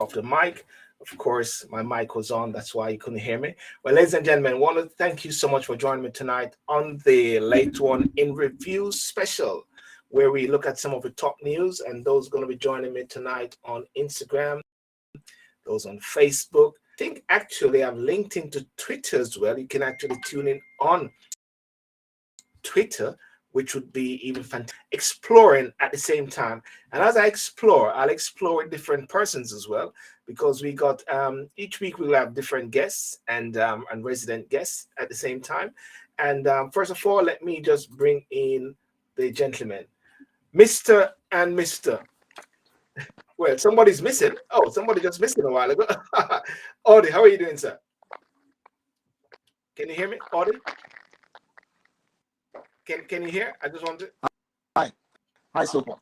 off the mic. Of course, my mic was on. That's why you couldn't hear me. Well, ladies and gentlemen, I want to thank you so much for joining me tonight on the Late One in Review special, where we look at some of the top news. And those going to be joining me tonight on Instagram, those on Facebook. I think actually I've linked into Twitter as well. You can actually tune in on Twitter, which would be even fantastic. Exploring at the same time. And as I explore, I'll explore with different persons as well, because we got each week we'll have different guests and resident guests at the same time. And first of all, let me just bring in the gentleman, Mr. and Mr. Well, somebody's missing. Oh, somebody just missing a while ago. Audie, how are you doing, sir? Can you hear me, Audie? Can you hear? I just wanted. Hi, Silver.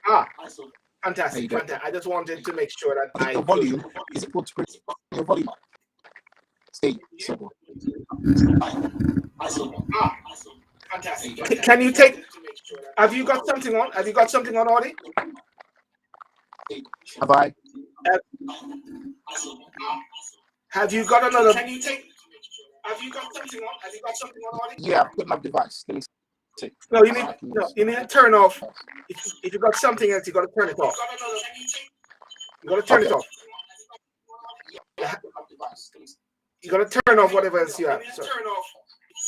Fantastic, fantastic. I just wanted to make sure that the volume is equal to your volume. Stay, Silver. Hi, Silver. Fantastic. Can you take? Have you got something on? Have you got something on, Audie? Have I? Have you got another? Can you take? Have you got something on? Have you got something on, Audie? Yeah, I've got my device. Let me see. No, you need to turn off. If you got something else, you got to turn it off. You got to turn it off. You got to turn off whatever else you have. So,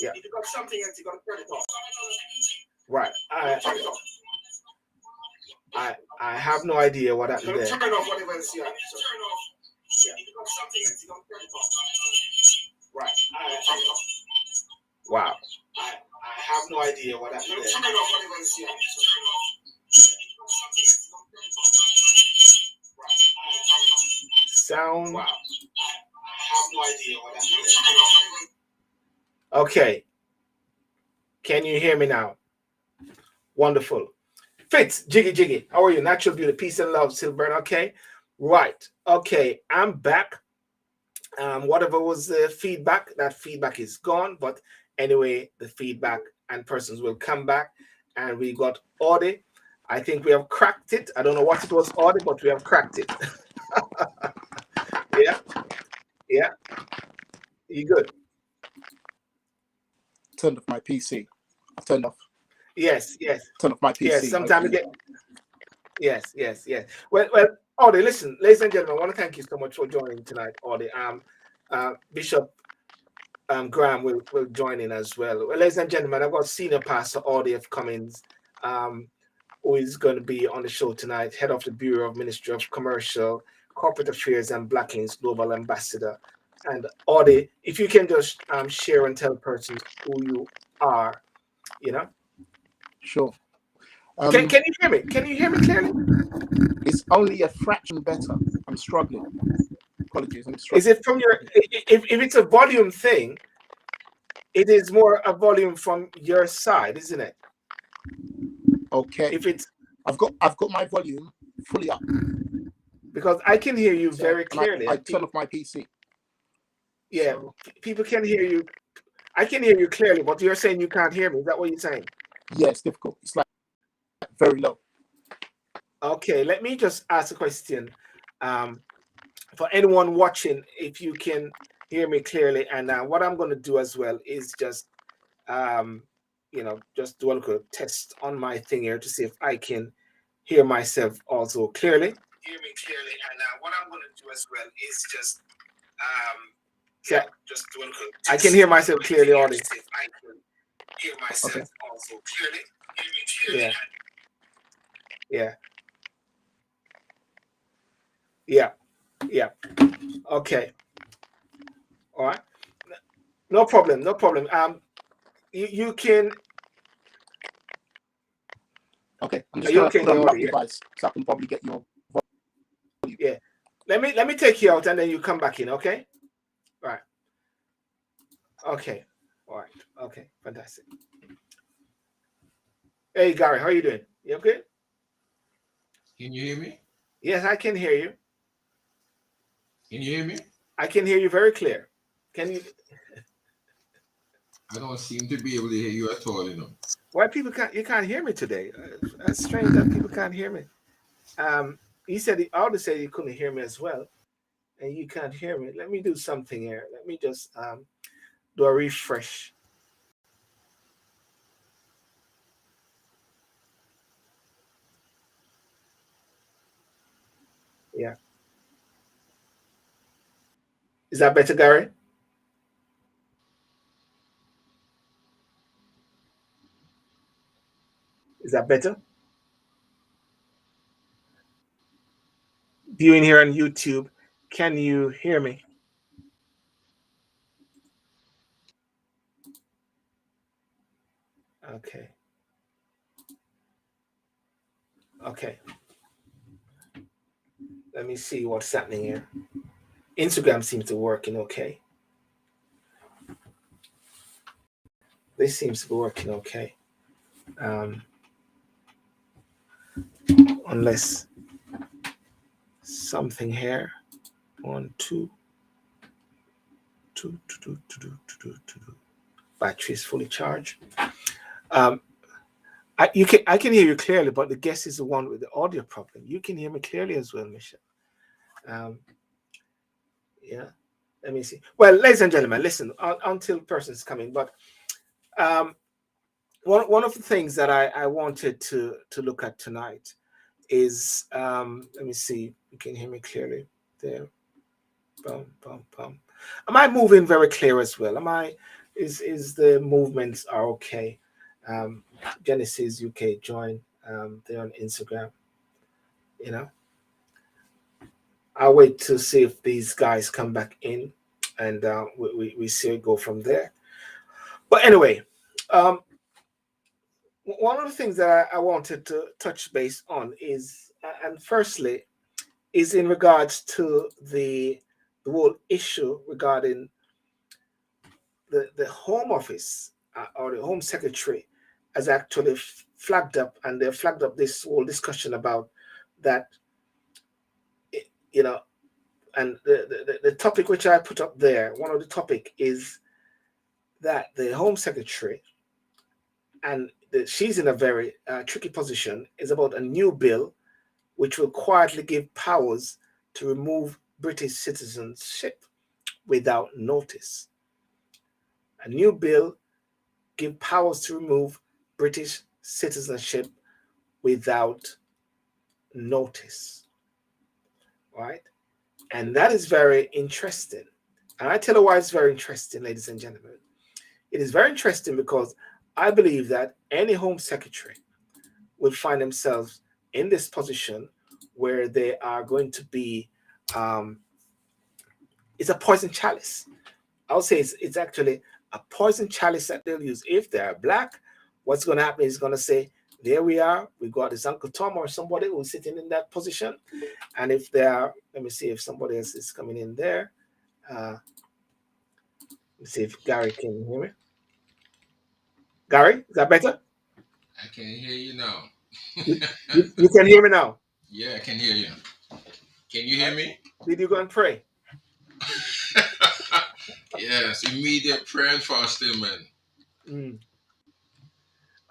yeah. If you got something else, you got to turn it off. Right. I have no idea what happened there. Turn off whatever else you have. So, yeah. If you got something else, you got to turn it off. Right. Wow. I have no idea what happened there. Turn off whatever else you have. Sound. Wow. I have no idea what happened there. Okay. Can you hear me now? Wonderful. Fitz, Jiggy, how are you? Natural beauty, peace and love, Silburn. Okay, right. Okay, I'm back. Whatever was the feedback, that feedback is gone. But anyway, the feedback and persons will come back. And we got Audie. I think we have cracked it. I don't know what it was, Audie, but we have cracked it. Yeah. You good? Turned off my PC. I've turned off. Yes. Turn off my PC. Yes, sometimes you get. Yes. Well, Audie, listen, ladies and gentlemen, I want to thank you so much for joining tonight, Audie. Bishop Graham will join in as well. Well, ladies and gentlemen, I've got Senior Pastor Audie F. Cummins, who is going to be on the show tonight, head of the Bureau of Ministry of Commercial, Corporate Affairs and Blacklinks Global Ambassador. And Audie, if you can just share and tell persons who you are, Sure. Can you hear me? Can you hear me clearly? It's only a fraction better. I'm struggling. Apologies. I'm struggling. Is it from your? If it's a volume thing, it is more a volume from your side, isn't it? Okay. If it's, I've got my volume fully up because I can hear you very clearly. I turn off my PC. Yeah, so people can hear you. I can hear you clearly, but you're saying you can't hear me. Is that what you're saying? Yeah, it's difficult. It's like very low. Okay, let me just ask a question. For anyone watching, if you can hear me clearly, and what I'm going to do as well is just, just do a little test on my thing here to see if I can hear myself also clearly. Hear me clearly, and what I'm going to do as well is just, just do a little test. I can hear myself clearly, Audie. See if I can hear myself also clearly. Hear me clearly. Yeah. Okay. All right. No problem. You can. Okay. I'm just going to put on my device so I can probably get your volume. Yeah. Let me take you out and then you come back in. Okay. All right. Okay. All right. Okay. Fantastic. Hey Gary, how are you doing? You okay? Can you hear me? Yes, I can hear you. Can you hear me? I can hear you very clear. Can you? I don't seem to be able to hear you at all, Why you can't hear me today? That's strange that people can't hear me. He said Aldo said he couldn't hear me as well. and you can't hear me. Let me do something here. Let me just do a refresh. Yeah. Is that better, Gary? Is that better? Viewing here on YouTube, can you hear me? Okay. Okay. Let me see what's happening here. Instagram seems to be working okay. This seems to be working okay. Um, unless something here. One, two, two. Battery is fully charged. Um, I can hear you clearly, but the guest is the one with the audio problem. You can hear me clearly as well, Michelle. Yeah. Let me see. Well, ladies and gentlemen, listen until person's coming. But one of the things that I wanted to look at tonight is let me see. You can hear me clearly there. Bum, bum, bum. Am I moving very clear as well? Am I? Is the movements are okay? Genesis UK join. They're on Instagram. You know, I'll wait to see if these guys come back in, and we see it go from there. But anyway, um, one of the things that I wanted to touch base on is, and firstly, is in regards to the whole issue regarding the Home Office or the Home Secretary has actually flagged up, and they flagged up this whole discussion about that, you know, and the topic which I put up there, one of the topic is that the Home Secretary, and she's in a very tricky position, is about a new bill which will quietly give powers to remove British citizenship without notice. A new bill give powers to remove British citizenship without notice, right? And that is very interesting. And I tell you why it's very interesting, ladies and gentlemen. It is very interesting because I believe that any Home Secretary will find themselves in this position where they are going to be, it's a poison chalice. I'll say it's actually a poison chalice that they'll use. If they're black, what's going to happen is going to say, there we are. We got this Uncle Tom or somebody who's sitting in that position. And if they are, let me see if somebody else is coming in there. Let's see if Gary can hear me. Gary, is that better? I can hear you now. You can hear me now. Yeah, I can hear you. Can you hear me? Did you go and pray? Yes, immediate prayer and fasting, man. Mm.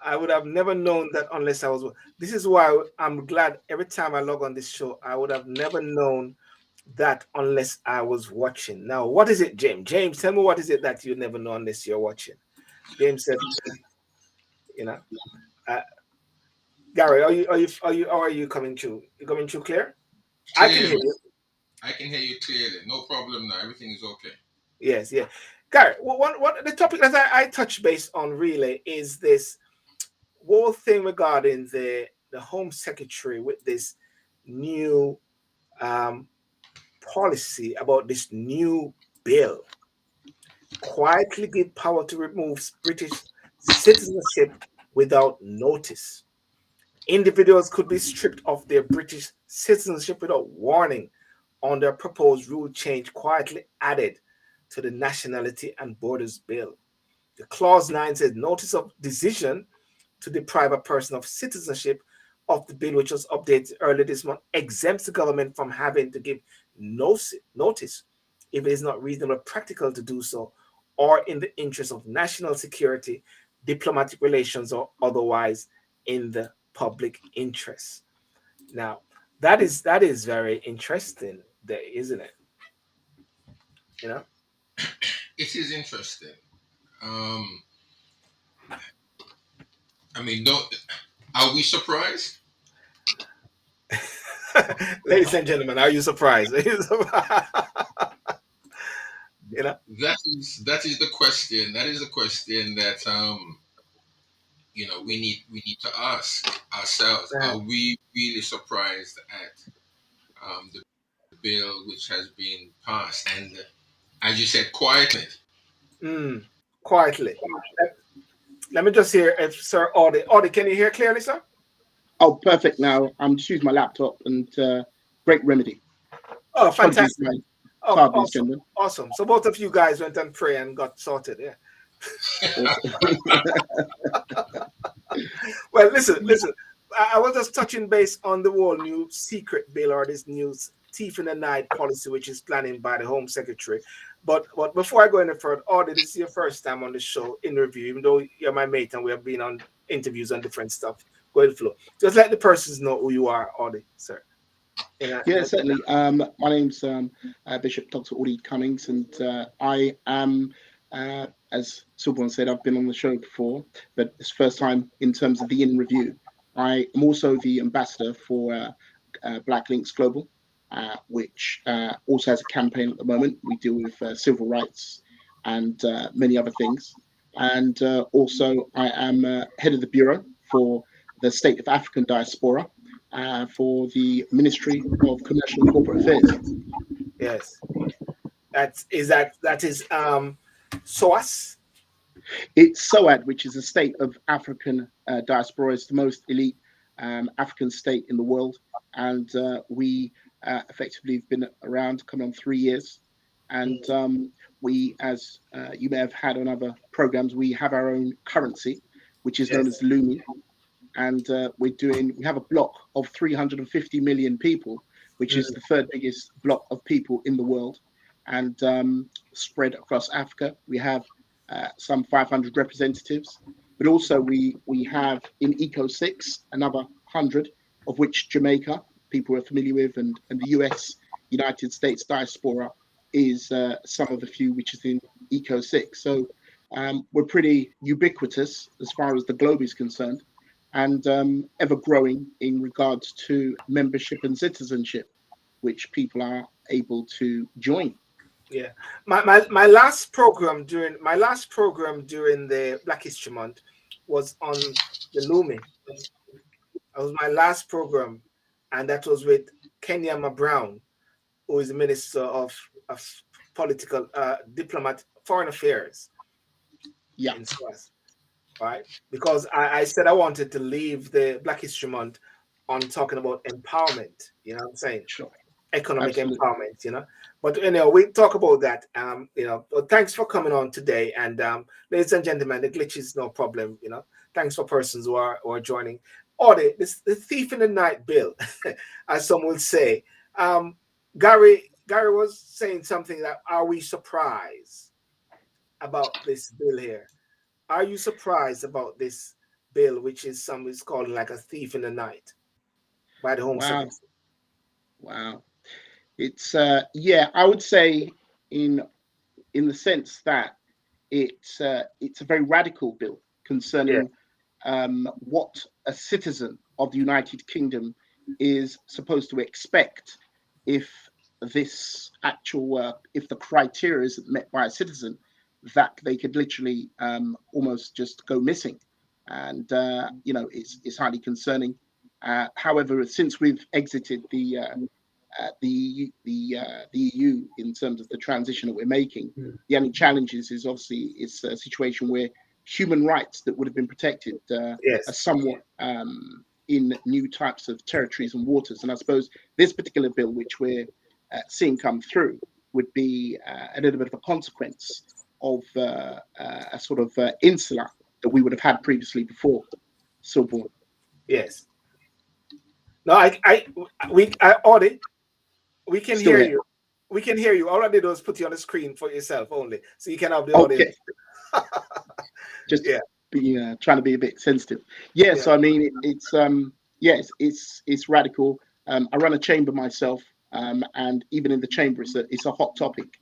I would have never known that unless I was. This is why I'm glad every time I log on this show, I would have never known that unless I was watching. Now, what is it, James? James, tell me what is it that you never know unless you're watching. James said, you know, uh, Gary, are you coming through? You coming through clear? I can hear Clearly. you. I can hear you clearly. No problem now. Everything is okay. Yes, yeah. Gary, what the topic that I touch base on really is this whole thing regarding the Home Secretary with this new policy about this new bill quietly give power to remove British citizenship without notice. Individuals could be stripped of their British citizenship without warning on their proposed rule change quietly added to the Nationality and Borders Bill. The clause 9 says notice of decision to deprive a person of citizenship of the bill, which was updated earlier this month, exempts the government from having to give notice if it is not reasonable or practical to do so, or in the interest of national security, diplomatic relations, or otherwise in the public interest. Now, that is very interesting, there, isn't it? You know, It is interesting. Um, I mean, don't are we surprised? ladies and gentlemen, are you surprised? You know, That is the question. That is the question that we need to ask ourselves. uh, Are we really surprised at the bill which has been passed? And as you said, quietly. mm, quietly. Let me just hear if Sir Audie, can you hear clearly, sir? Oh, perfect. Now I'm just using my laptop and great remedy. Oh, Apologies, fantastic. my Oh, tardiness, awesome. gentlemen. Awesome. So both of you guys went and prayed and got sorted. Yeah. Awesome. Well, listen. I was just touching base on the whole new secret bill or this new thief in the night policy, which is planning by the Home Secretary. But before I go any further, Audie, this is your first time on the show in review, even though you're my mate and we have been on interviews on different stuff. Go ahead, Flo. Just let the persons know who you are, Audie, sir. Yeah, certainly. My name's Bishop Dr. Audie Cummings, and I am, as Silborn said, I've been on the show before, but it's first time in terms of the in review. I am also the ambassador for Black Links Global, which also has a campaign at the moment. We deal with civil rights and many other things. And also, I am head of the bureau for the State of African Diaspora for the Ministry of Commercial and Corporate Affairs. Yes. That is SOAS. It's SOAD, which is a state of African diaspora. It's the most elite African state in the world. And we effectively have been around coming on 3 years. And we, as you may have had on other programs, we have our own currency, which is known Yes. as Lumi. And we have a block of 350 million people, which is the third biggest block of people in the world, and spread across Africa. We have some 500 representatives, but also we have in Eco 6 another 100, of which Jamaica people are familiar with, and the US, United States diaspora is some of the few which is in Eco 6. So we're pretty ubiquitous as far as the globe is concerned, and ever growing in regards to membership and citizenship, which people are able to join. Yeah. My last program during the Black History Month was on the Lumi. That was my last program, and that was with Kenyama Brown, who is the Minister of Political Diplomat Foreign Affairs Yeah, in SOAS. Right? Because I said I wanted to leave the Black History Month on talking about empowerment. You know what I'm saying? sure, Economic absolutely. empowerment, But we talk about that. But thanks for coming on today. And ladies and gentlemen, the glitch is no problem. Thanks for persons who are joining. Or the thief in the night bill, as some would say. Gary was saying something that are we surprised about this bill here? Are you surprised about this bill, which is some is called like a thief in the night by the Home Wow, Secretary? wow. It's yeah, I would say in the sense that it's a very radical bill Yeah. concerning what a citizen of the United Kingdom is supposed to expect if this actual if the criteria isn't met by a citizen, that they could literally almost just go missing, and it's highly concerning. However, since we've exited the EU in terms of the transition that we're making, the only challenges is obviously it's a situation where human rights that would have been protected are Yes. somewhat in new types of territories and waters. And I suppose this particular bill, which we're seeing come through, would be a little bit of a consequence of a sort of insula that we would have had previously before Silborn. Yes. No, Audie, we can Still hear here. you. We can hear you. All I did was put you on the screen for yourself only, so you can have the Okay, audience. just Yeah. be trying to be a bit sensitive. Yeah, Yeah. so I mean, it's yes, it's radical. I run a chamber myself, and even in the chamber, it's a hot topic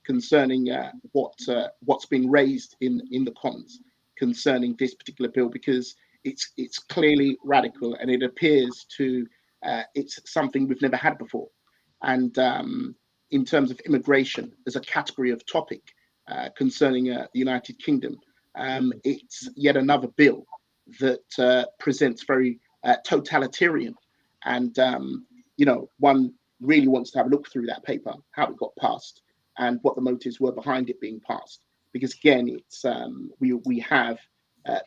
concerning what's been raised in the Commons concerning this particular bill, because it's clearly radical, and it appears to it's something we've never had before. And in terms of immigration as a category of topic concerning the United Kingdom, it's yet another bill that presents very totalitarian. And one really wants to have a look through that paper, how it got passed, and what the motives were behind it being passed. Because again, it's we have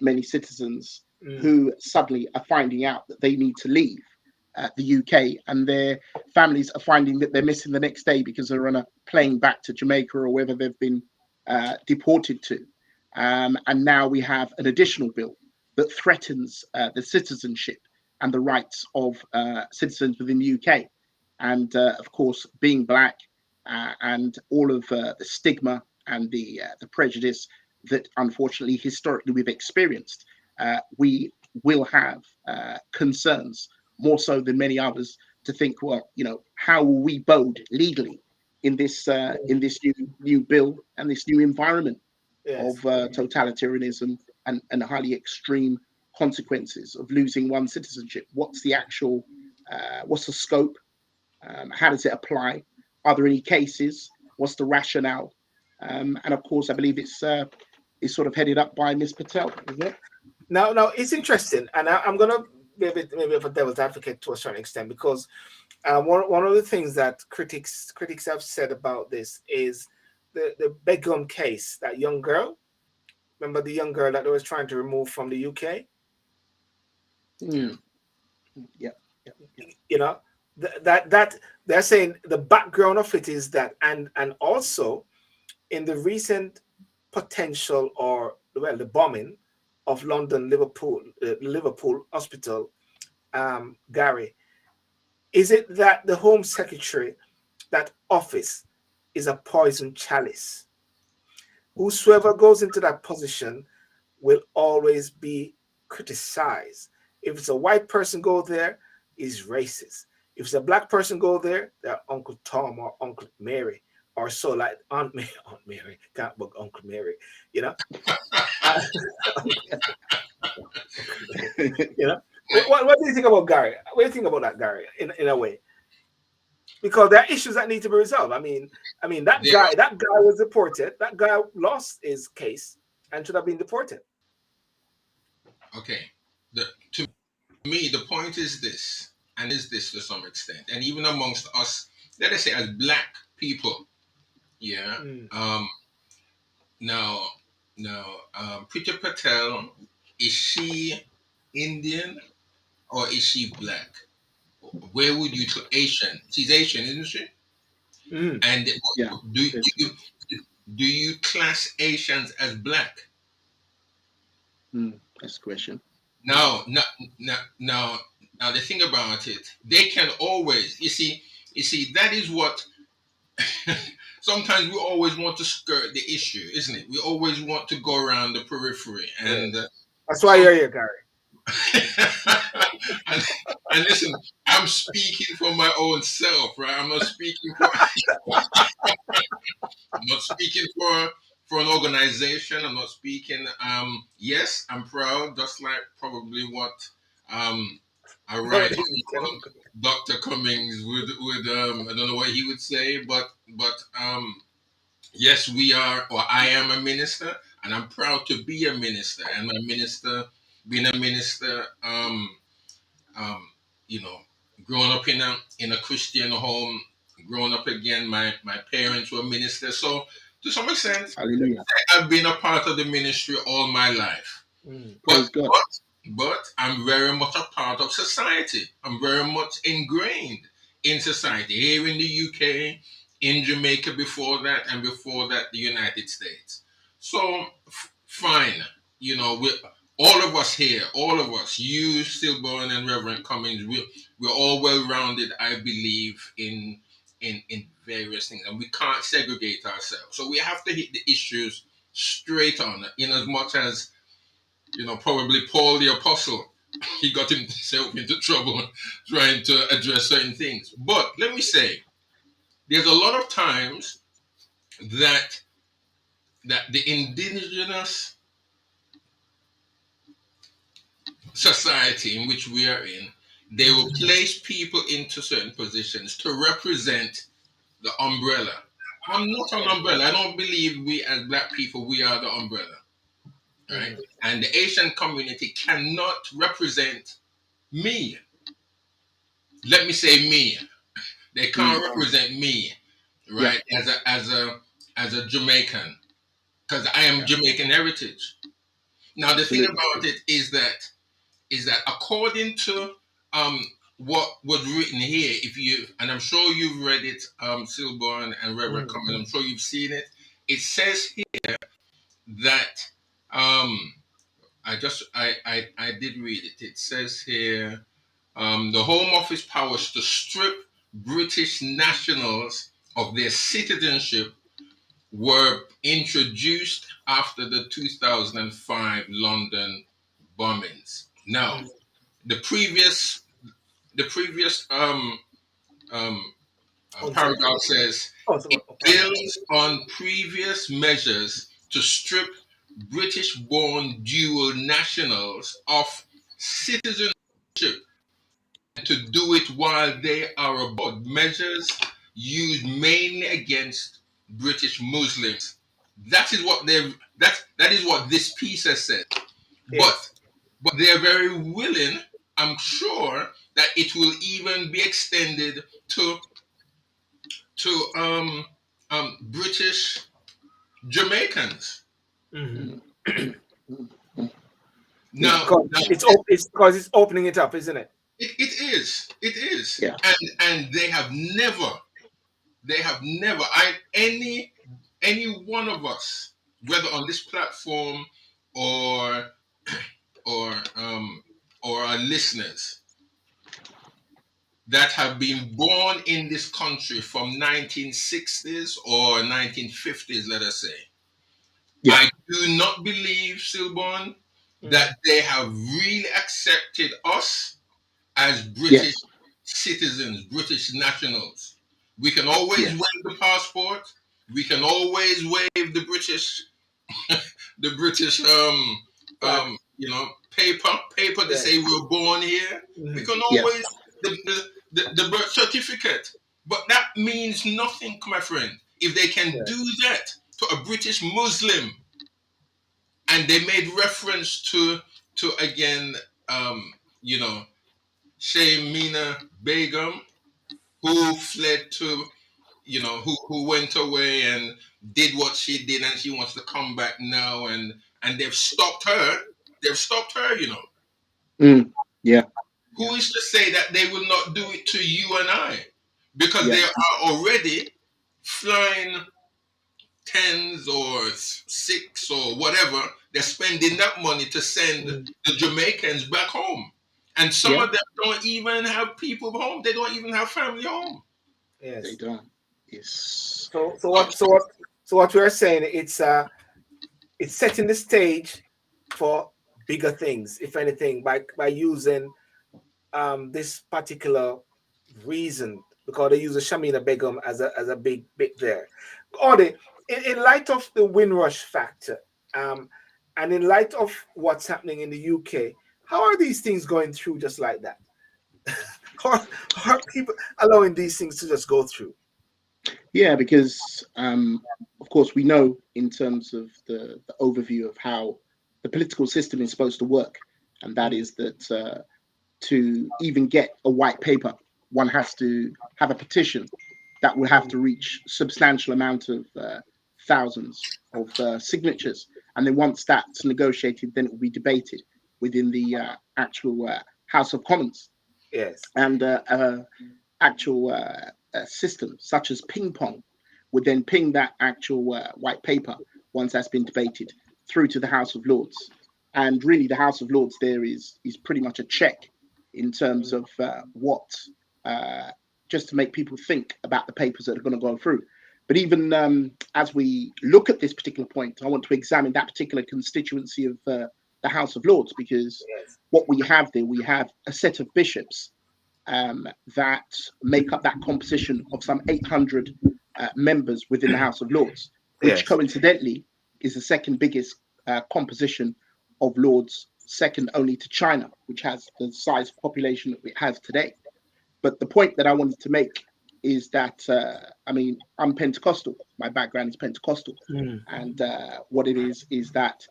many citizens who suddenly are finding out that they need to leave the UK, and their families are finding that they're missing the next day because they're on a plane back to Jamaica or wherever they've been deported to. And now we have an additional bill that threatens the citizenship and the rights of citizens within the UK. And of course, being black and all of the stigma and the prejudice that unfortunately historically we've experienced, we will have concerns more so than many others to think, well, how will we bode legally in this new bill and this new environment of totalitarianism and highly extreme consequences of losing one's citizenship? What's the actual what's the scope? How does it apply? Are there any cases? What's the rationale? And of course, I believe it's sort of headed up by Ms. Patel, isn't it? No, it's interesting, and I'm gonna maybe a devil's advocate to a certain extent, because one of the things that critics have said about this is the Begum case, that young girl. Remember the young girl that they was trying to remove from the UK? Yeah. That they're saying the background of it is that, and also in the recent potential, or well, the bombing of Liverpool hospital, Gary, is it that the Home Secretary, that office, is a poison chalice? Whosoever goes into that position will always be criticized. If it's a white person go there, is racist. If it's a black person go there, they're Uncle Tom or Uncle Mary, or so, like Aunt Mary, can't book Uncle Mary, you know. What do you think about Gary? What do you think about that, Gary? In a way, because there are issues that need to be resolved. I mean that guy was deported. That guy lost his case and should have been deported. Okay. To me, the point is this, and is this to some extent, and even amongst us, let us say as black people, yeah. Now, Priti Patel, is she Indian or is she black? Where would you Asian? She's Asian, isn't she? And Yeah. do you class Asians as black? That's the question. No. Now, the thing about it, they can always, you see, that is what sometimes we always want to skirt the issue, isn't it? We always want to go around the periphery, and that's why you're here, Gary. and listen, I'm speaking for my own self, right? I'm not speaking for I'm not speaking for an organization. I'm not speaking. Yes, I'm proud, just like probably what I write Dr. Cummings would I don't know what he would say, but yes, we are, or I am a minister, and I'm proud to be a minister, and my minister, being a minister, you know, growing up in a Christian home, growing up again, my parents were ministers, so to some extent, Hallelujah. I've been a part of the ministry all my life. Praise God. But I'm very much a part of society. I'm very much ingrained in society here in the UK, in Jamaica before that, and before that, the United States. So, fine. You know, all of us here, all of us, you, Stillborn, and Reverend Cummings, we're all well-rounded, I believe, in various things, and we can't segregate ourselves. So we have to hit the issues straight on, in as much as, you know, probably Paul the Apostle, he got himself into trouble trying to address certain things. But let me say, there's a lot of times that the indigenous society in which we are in, they will place people into certain positions to represent the umbrella. I'm not an umbrella. I don't believe we as black people, we are the umbrella, right? And the Asian community cannot represent me. Let me say me. They can't represent me, right? As a Jamaican, because I am Jamaican heritage. Now the thing about it is that according to what was written here, if you, and I'm sure you've read it, Silborn and Reverend Cummins, I'm sure you've seen it. It says here that I did read it. It says here the Home Office powers to strip British nationals of their citizenship were introduced after the 2005 London bombings. Now, the previous paragraph says it builds on previous measures to strip British-born dual nationals of citizenship, to do it while they are abroad. Measures used mainly against British Muslims. That is what that is what this piece has said. Yes. But they're very willing, I'm sure, that it will even be extended to British Jamaicans. Now, it's because it's opening it up, isn't it? It is. Yeah. And they have never, any one of us, whether on this platform or or our listeners that have been born in this country from 1960s or 1950s, let us say. Yeah. I do not believe, Silborn, that they have really accepted us as British citizens, British nationals. We can always wave the passport. We can always wave the British paper to say we're born here. We can always the birth certificate. But that means nothing, my friend. If they can do that to a British Muslim, and they made reference to again, Shamina Begum, who fled to, who went away and did what she did, and she wants to come back now, and they've stopped her. Who is to say that they will not do it to you and I? Because they are already flying tens or six or whatever. They're spending that money to send the Jamaicans back home. And some of them don't even have people home. They don't even have family home. Yes. They don't. Yes. So what we're saying, it's setting the stage for bigger things, if anything, by using this particular reason, because they use a Shamina Begum as a big bit there. Ode, in light of the Windrush factor, and in light of what's happening in the UK, how are these things going through just like that? How are people allowing these things to just go through? Yeah, because of course we know in terms of the overview of how the political system is supposed to work, and that is that to even get a white paper, one has to have a petition that will have to reach substantial amount of thousands of signatures, and then once that's negotiated, then it will be debated within the actual House of Commons. Yes. And actual system such as ping pong would then ping that actual white paper once that's been debated through to the House of Lords. And really the House of Lords there is pretty much a check in terms of what just to make people think about the papers that are going to go through. But even as we look at this particular point, I want to examine that particular constituency of the House of Lords, because what we have there, we have a set of bishops that make up that composition of some 800 members within the House of Lords, which Yes. coincidentally is the second biggest composition of Lords, second only to China, which has the size of population that it has today. But the point that I wanted to make is that, I mean, I'm Pentecostal. My background is Pentecostal. Mm. And what it is that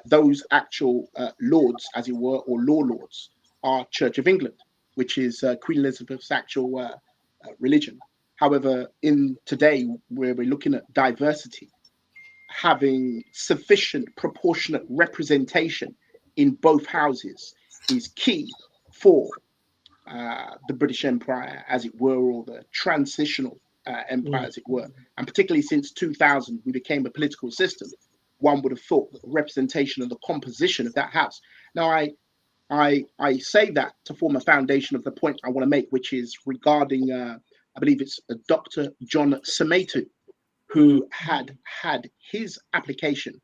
those actual lords, as it were, or law lords, are Church of England, which is Queen Elizabeth's actual religion. However, in today, where we're looking at diversity, having sufficient proportionate representation in both houses is key for the British Empire, as it were, or the transitional empire, Mm. as it were. And particularly since 2000, we became a political system. One would have thought that the representation and the composition of that house. Now, I say that to form a foundation of the point I want to make, which is regarding, I believe it's Dr. John Sametu, Mm. who had his application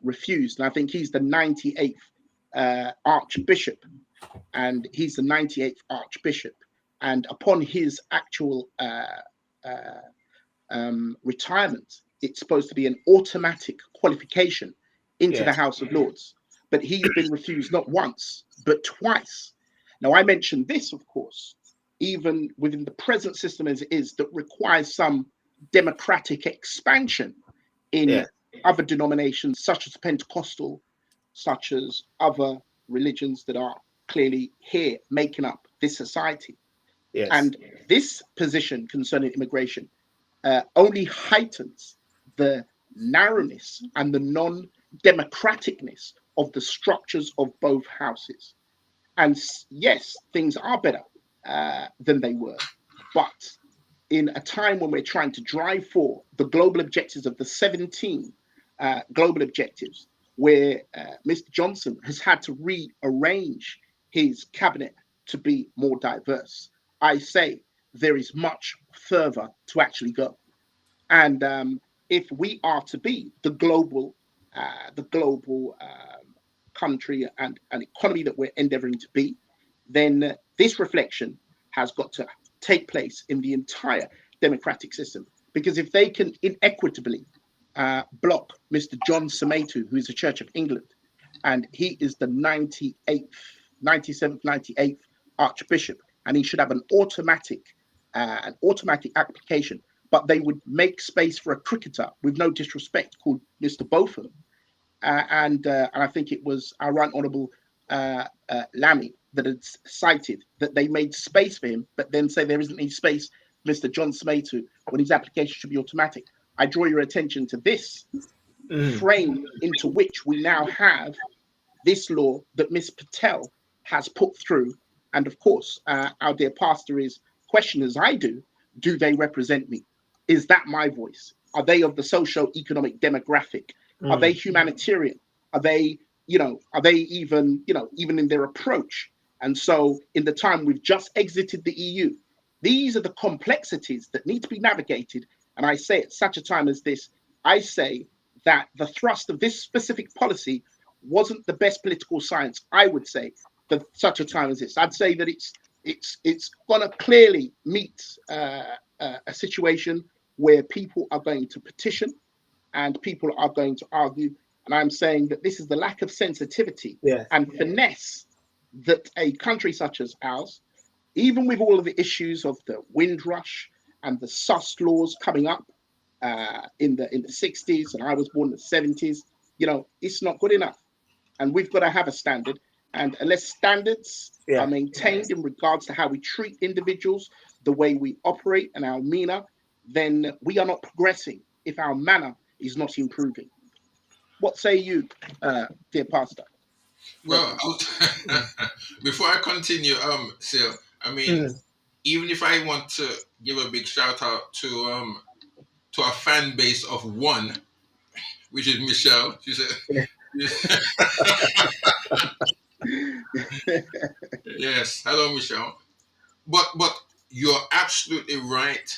refused. And I think he's the 98th Archbishop, and he's the 98th Archbishop. And upon his actual uh, retirement, it's supposed to be an automatic qualification into the Yes. House of Lords. But he's been refused not once, but twice. Now, I mentioned this, of course, even within the present system as it is, that requires some democratic expansion in Yes. other denominations, such as Pentecostal, such as other religions that are clearly here making up this society. Yes. And this position concerning immigration only heightens the narrowness and the non-democraticness of the structures of both houses. And yes, things are better than they were, but in a time when we're trying to drive for the global objectives of the 17 global objectives, where Mr. Johnson has had to rearrange his cabinet to be more diverse, I say there is much further to actually go. And if we are to be the global country and economy that we're endeavoring to be, then this reflection has got to take place in the entire democratic system. Because if they can inequitably block Mr. John Sametu, who is the Church of England, and he is the 98th, 97th, 98th Archbishop, and he should have an automatic application, but they would make space for a cricketer with no disrespect called Mr. Botham. And I think it was our right honourable Lammy that had cited that they made space for him, but then say there isn't any space for Mr. John Smetu when his application should be automatic. I draw your attention to this Mm. frame into which we now have this law that Miss Patel has put through. And of course, our dear pastor is questioned as I do they represent me? Is that my voice? Are they of the socio-economic demographic? Are they Mm. humanitarian? Are they, are they even, even in their approach? And so in the time we've just exited the EU, these are the complexities that need to be navigated. And I say at such a time as this, I say that the thrust of this specific policy wasn't the best political science, I would say, for such a time as this. I'd say that it's going to clearly meet a situation where people are going to petition and people are going to argue. And I'm saying that this is the lack of sensitivity Yes. and finesse that a country such as ours, even with all of the issues of the Windrush and the SUS laws coming up in the 60s, and I was born in the 70s, it's not good enough. And we've got to have a standard. And unless standards are Yeah. maintained in regards to how we treat individuals, the way we operate and our manner, then we are not progressing if our manner is not improving. What say you, dear pastor? Well, Reverend? Mm. before I continue, Sil, I mean, Mm. even if I want to give a big shout out to a fan base of one, which is Michelle. She said, Yeah. yes, hello, Michelle. But you're absolutely right,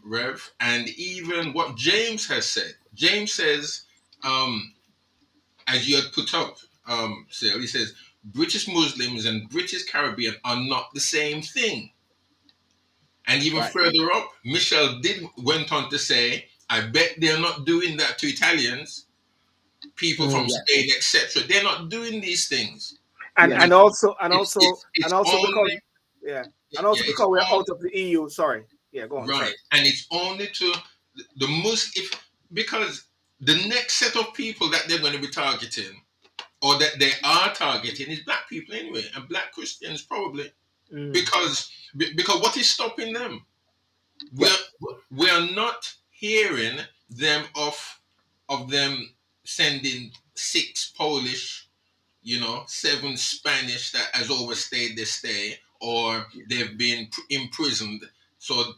Rev. And even what James has said. James says, as you had put up, Sil, he says British Muslims and British Caribbean are not the same thing. And even Right. further up, Michel did went on to say, I bet they're not doing that to Italians, people from Yeah. Spain, etc. They're not doing these things. And Yeah. You and know, also and also and it's also only, because yeah, and also yeah, it's because we're all out of the EU. Sorry. Yeah, go on. right. Sorry. And it's only to the Muslim, if because the next set of people that they're going to be targeting, or that they are targeting, is black people anyway, and black Christians probably, Mm, because what is stopping them? Yeah. We're not hearing them of them sending 6 Polish, 7 Spanish that has overstayed their stay, or they've been imprisoned. So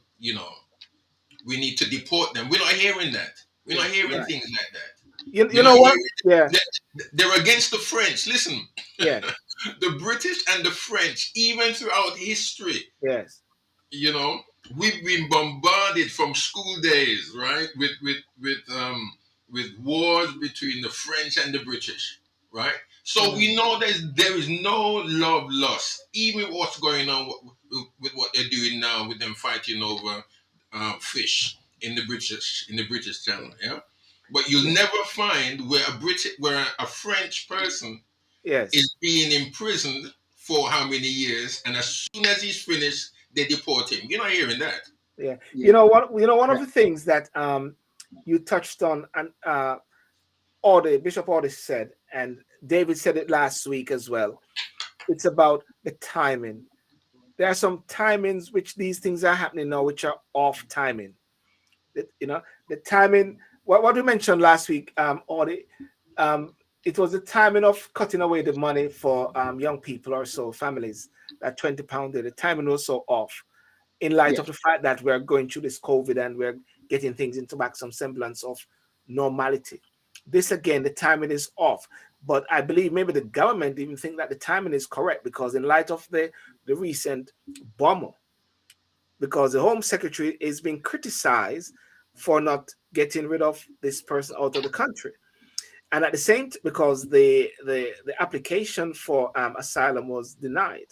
we need to deport them. We're not hearing that. We're not yeah. hearing Right. things like that. You We're know not what? hearing. Yeah. They're against the French. Listen, Yes. the British and the French, even throughout history, Yes. you know, we've been bombarded from school days, right? With wars between the French and the British, right? So Mm, we know there is no love lost, even with what's going on with what they're doing now with them fighting over fish in the British Channel, yeah. But you'll Yeah. never find where a French person yes. is being imprisoned for how many years, and as soon as he's finished, they deport him. You're not hearing that. Yeah. Yeah. You know what? You know one of Yeah. the things that you touched on, and Audie, Bishop Audie said, and David said it last week as well. It's about the timing. There are some timings which these things are happening now, which are off timing. The timing. What we mentioned last week, Audie, um, it was the timing of cutting away the money for young people or so families. That £20, the timing was so off in light Yeah. of the fact that we're going through this COVID and we're getting things into back some semblance of normality. This again, the timing is off. But I believe maybe the government even think that the timing is correct because in light of the recent bomber, because the Home Secretary is being criticized for not getting rid of this person out of the country. And at the same because the application for asylum was denied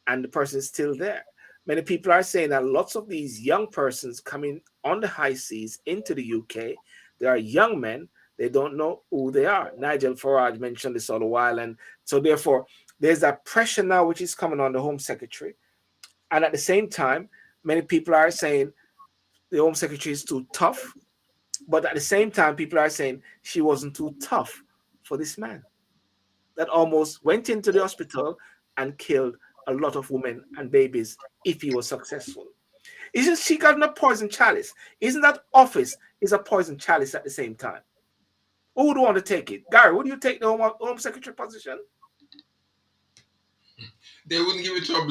and the person is still there. Many people are saying that lots of these young persons coming on the high seas into the UK, they are young men, they don't know who they are. Nigel Farage mentioned this all a while. And so therefore, there's that pressure now which is coming on the Home Secretary. And at the same time, many people are saying the Home Secretary is too tough. But at the same time, people are saying she wasn't too tough for this man that almost went into the hospital and killed a lot of women and babies if he was successful. Isn't she got a poison chalice? Isn't that office is a poison chalice at the same time? Who would want to take it? Gary, would you take the Home Secretary position? They wouldn't give it to a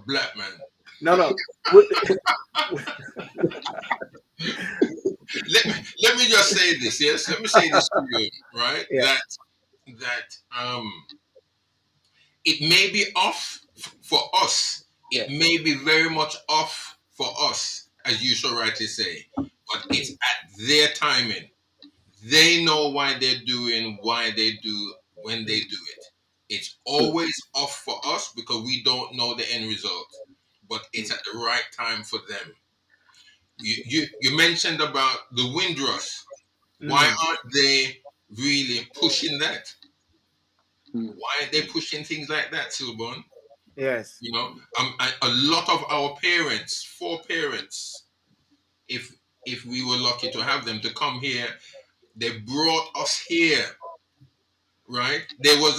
black man. No, no. Let me just say this. Yes, let me say this to you, right? Yeah, That it may be off for us. It yeah. may be very much off for us, as you so rightly say. But it's Mm, at their timing. They know why they do when they mm, do it. It's Mm. always off for us because we don't know the end result, but it's Mm. at the right time for them. You mentioned about the Windrush. Why mm, aren't they really pushing that? Mm. Why aren't they pushing things like that, Silbon? yes, A lot of our parents, foreparents, if we were lucky to have them to come here, they brought us here, right? There was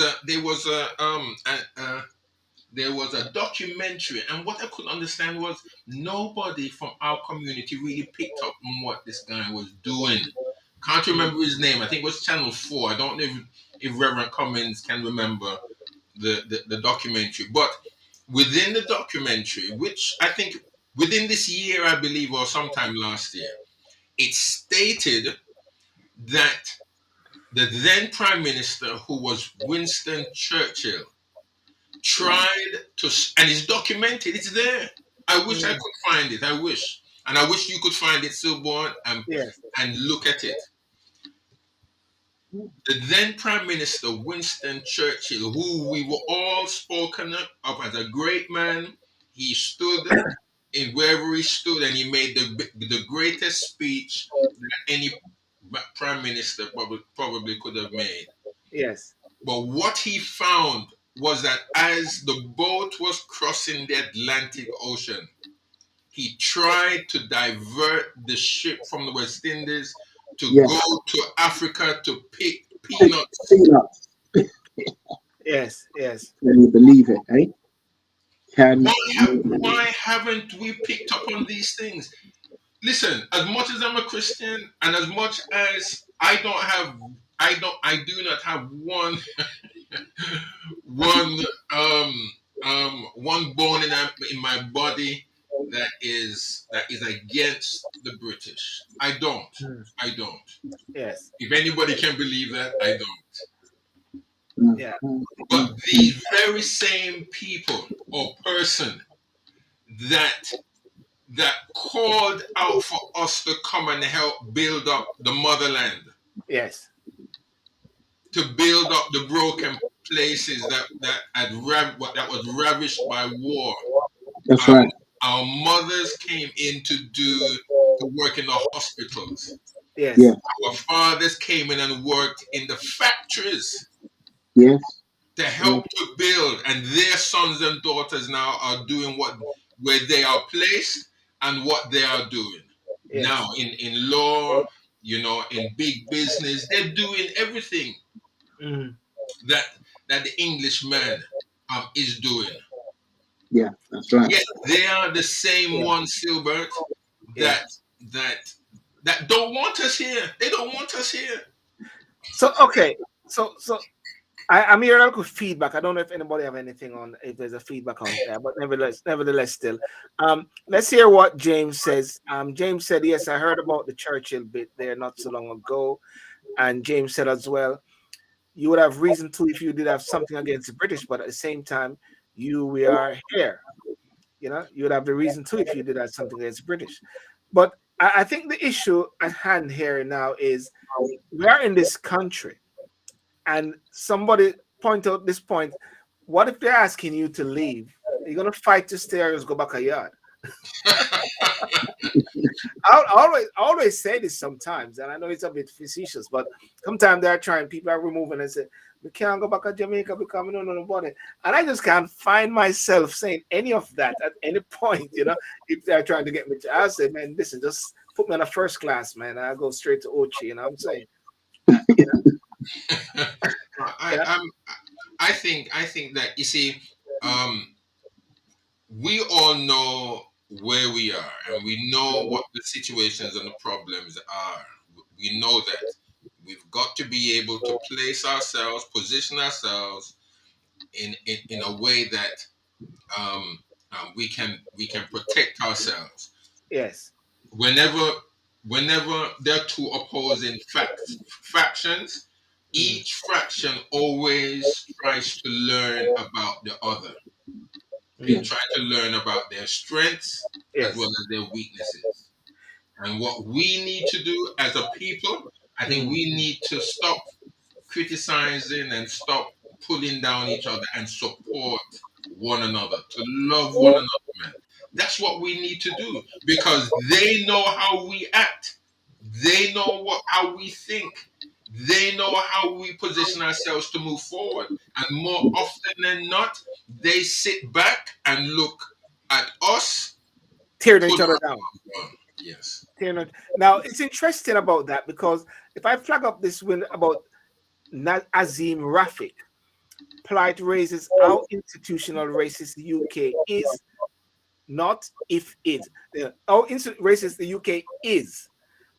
a documentary, and what I couldn't understand was nobody from our community really picked up on what this guy was doing. Can't Mm. remember his name. I think it was Channel 4. I don't know if Reverend Cummins can remember the documentary. But within the documentary, which I think within this year, I believe, or sometime last year, it stated that the then Prime Minister, who was Winston Churchill, Right. tried to, and it's documented, it's there. I wish I mm, could find it. I wish. And I wish you could find it, Silborn, yes, and look at it. The then Prime Minister Winston Churchill, who we were all spoken of as a great man, he stood in wherever he stood, and he made the greatest speech that any prime minister probably could have made. Yes. But what he found was that as the boat was crossing the Atlantic Ocean, he tried to divert the ship from the West Indies to Yes. go to Africa to pick Pick peanuts. peanuts. Yes. Yes. Can you believe it, eh? Can Why, you believe why haven't we picked up on these things? Listen, as much as I'm a Christian, and as much as I do not have one one bone in my body that is against the British. Mm. I don't. Yes. If anybody can believe that, I don't. it? Yeah. But the very same people or person that called out for us to come and help build up the motherland, Yes. to build up the broken places that was ravished by war. That's Our, right. our mothers came in to work in the hospitals. Yeah. Yes. Our fathers came in and worked in the factories Yes. to Yeah. help to build, and their sons and daughters now are doing where they are placed and what they are doing now Yes. in law, in big business. They're doing everything Mm. that the Englishman is doing. Yeah. That's right. Yet they are the same Yeah. ones, Silbert, Yeah. that that don't want us here. They don't want us here. So okay. So I'm hearing a little feedback. I don't know if anybody have anything on if there's a feedback on there, but nevertheless, still, let's hear what James says. James said, "Yes, I heard about the Churchill bit there not so long ago," and James said as well, "You would have reason to if you did have something against the British, but at the same time, we are here. You would have the reason to if you did have something against the British, but I think the issue at hand here now is we are in this country." And somebody point out this point. What if they're asking you to leave? Are you gonna fight to stay or just go back a yard? I always say this sometimes, and I know it's a bit facetious, but sometimes they're trying, people are removing and say, we can't go back to Jamaica because we don't know nobody. And I just can't find myself saying any of that at any point. If they're trying to get me to, I say, man, listen, just put me on a first class, man. I go straight to Ochi, I'm saying. You know, I, yeah, I'm, I think that you see, um, we all know where we are, and we know what the situations and the problems are. We know that we've got to be able to place ourselves, position ourselves in a way that um, we can protect ourselves. yes. Whenever there are two opposing factions, Mm, each faction always tries to learn about the other. They mm, try to learn about their strengths as well yes. as their weaknesses. And what we need to do as a people, I think Mm, we need to stop criticizing and stop pulling down each other and support one another, to love one another, man. That's what we need to do because they know how we act. They know how we think. They know how we position ourselves to move forward. And more often than not, they sit back and look at us, tearing put each other our down. arms on. Yes. Now it's interesting about that because if I flag up this win about Azeem Rafiq, plight raises how institutional racist the UK is, not if it. How racist the UK is,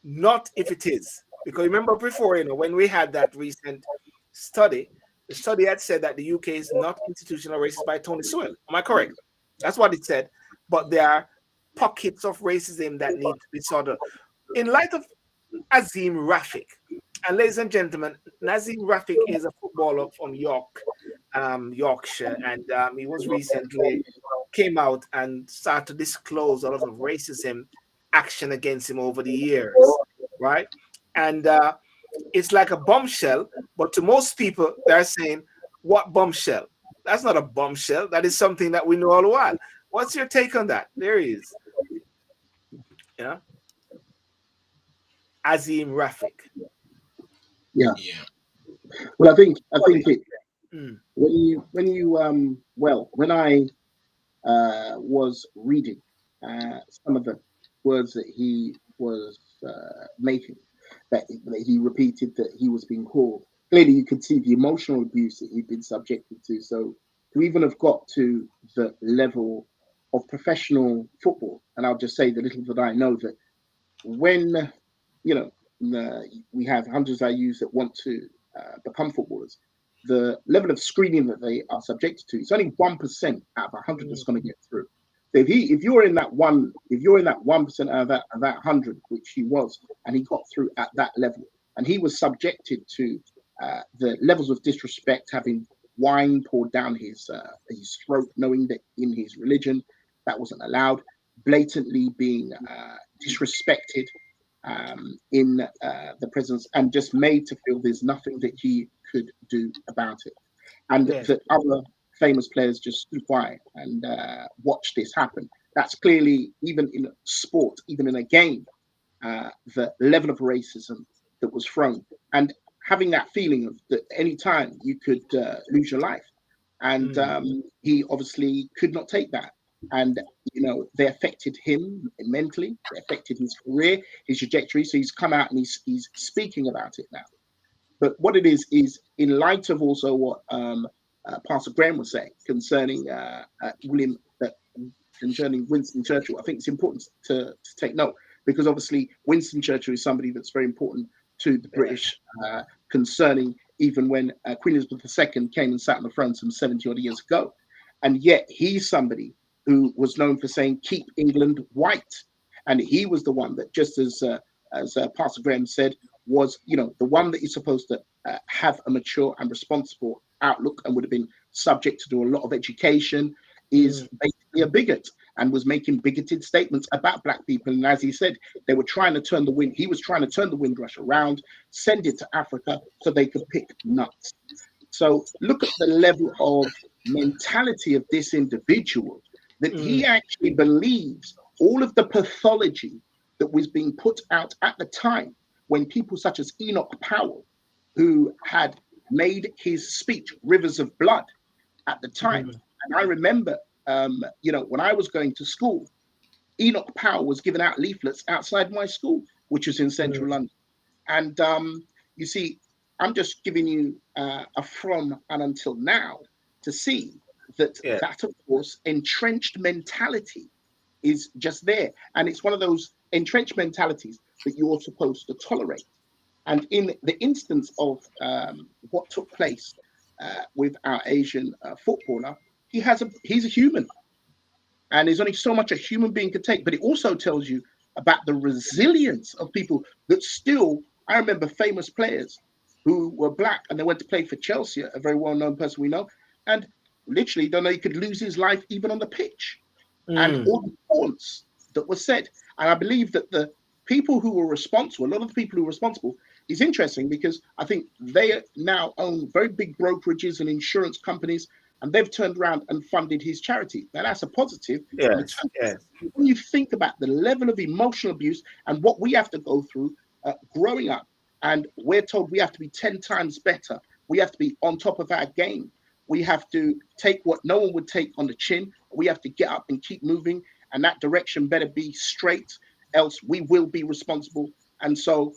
not if it is. Because remember before, when we had that recent study, the study had said that the UK is not institutional racist by Tony Sewell. Am I correct? That's what it said. But there are pockets of racism that need to be sorted. In light of Azeem Rafiq. And ladies and gentlemen, Nazim Rafiq is a footballer from Yorkshire, and he was recently came out and started to disclose a lot of racism action against him over the years, right? And it's like a bombshell, but to most people, they're saying, "What bombshell? That's not a bombshell. That is something that we know all the while." What's your take on that? There he is. You know, Azeem Rafiq. Yeah. Yeah. Well, I think it Mm, when I was reading some of the words that he was making, that he repeated that he was being called. Clearly, you could see the emotional abuse that he'd been subjected to. So to even have got to the level of professional football, and I'll just say the little that I know, that when you know we have hundreds I use that want to become footballers, the level of screening that they are subjected to, it's only 1% out of 100 that's mm, going to get through. So if you're in that one, if you're in that 1% out of that 100, which he was, and he got through at that level, and he was subjected to the levels of disrespect, having wine poured down his throat, knowing that in his religion that wasn't allowed, blatantly being disrespected in the presence, and just made to feel there's nothing that he could do about it, and yes. that other famous players just stood by and watched this happen. That's clearly, even in sport, even in a game, the level of racism that was thrown, and having that feeling of that any time you could lose your life. And Mm, he obviously could not take that. And, they affected him mentally, they affected his career, his trajectory. So he's come out and he's speaking about it now. But what it is in light of also what Pastor Graham was saying concerning William, concerning Winston Churchill, I think it's important to take note, because obviously Winston Churchill is somebody that's very important to the yes. British, concerning even when Queen Elizabeth II came and sat on the throne some 70 odd years ago. And yet he's somebody who was known for saying, keep England white. And he was the one that, just as Pastor Graham said, was the one that is supposed to have a mature and responsible outlook, and would have been subject to do a lot of education, is Mm, basically a bigot, and was making bigoted statements about black people. And as he said, they were trying to turn the wind. He was trying to turn the Windrush around, send it to Africa so they could pick nuts. So look at the level of mentality of this individual, that mm, he actually believes all of the pathology that was being put out at the time, when people such as Enoch Powell, who had made his speech Rivers of Blood at the time. mm, And I remember, when I was going to school, Enoch Powell was giving out leaflets outside my school, which was in central mm, London. And you see, I'm just giving you a from and until now to see that yeah. that, of course, entrenched mentality is just there. And it's one of those entrenched mentalities that you're supposed to tolerate. And in the instance of what took place with our Asian footballer, he's a human, and there's only so much a human being could take. But it also tells you about the resilience of people that still. I remember famous players who were black and they went to play for Chelsea, a very well-known person we know, and literally don't know he could lose his life even on the pitch, and Mm, all the taunts that were said. And I believe that the people who were responsible, a lot of the people who were responsible, is interesting, because I think they now own very big brokerages and insurance companies, and they've turned around and funded his charity. Now that's a positive. And yes. Yes. when you think about the level of emotional abuse and what we have to go through growing up, and we're told we have to be 10 times better, we have to be on top of our game, we have to take what no one would take on the chin, we have to get up and keep moving, and that direction better be straight, else we will be responsible. And so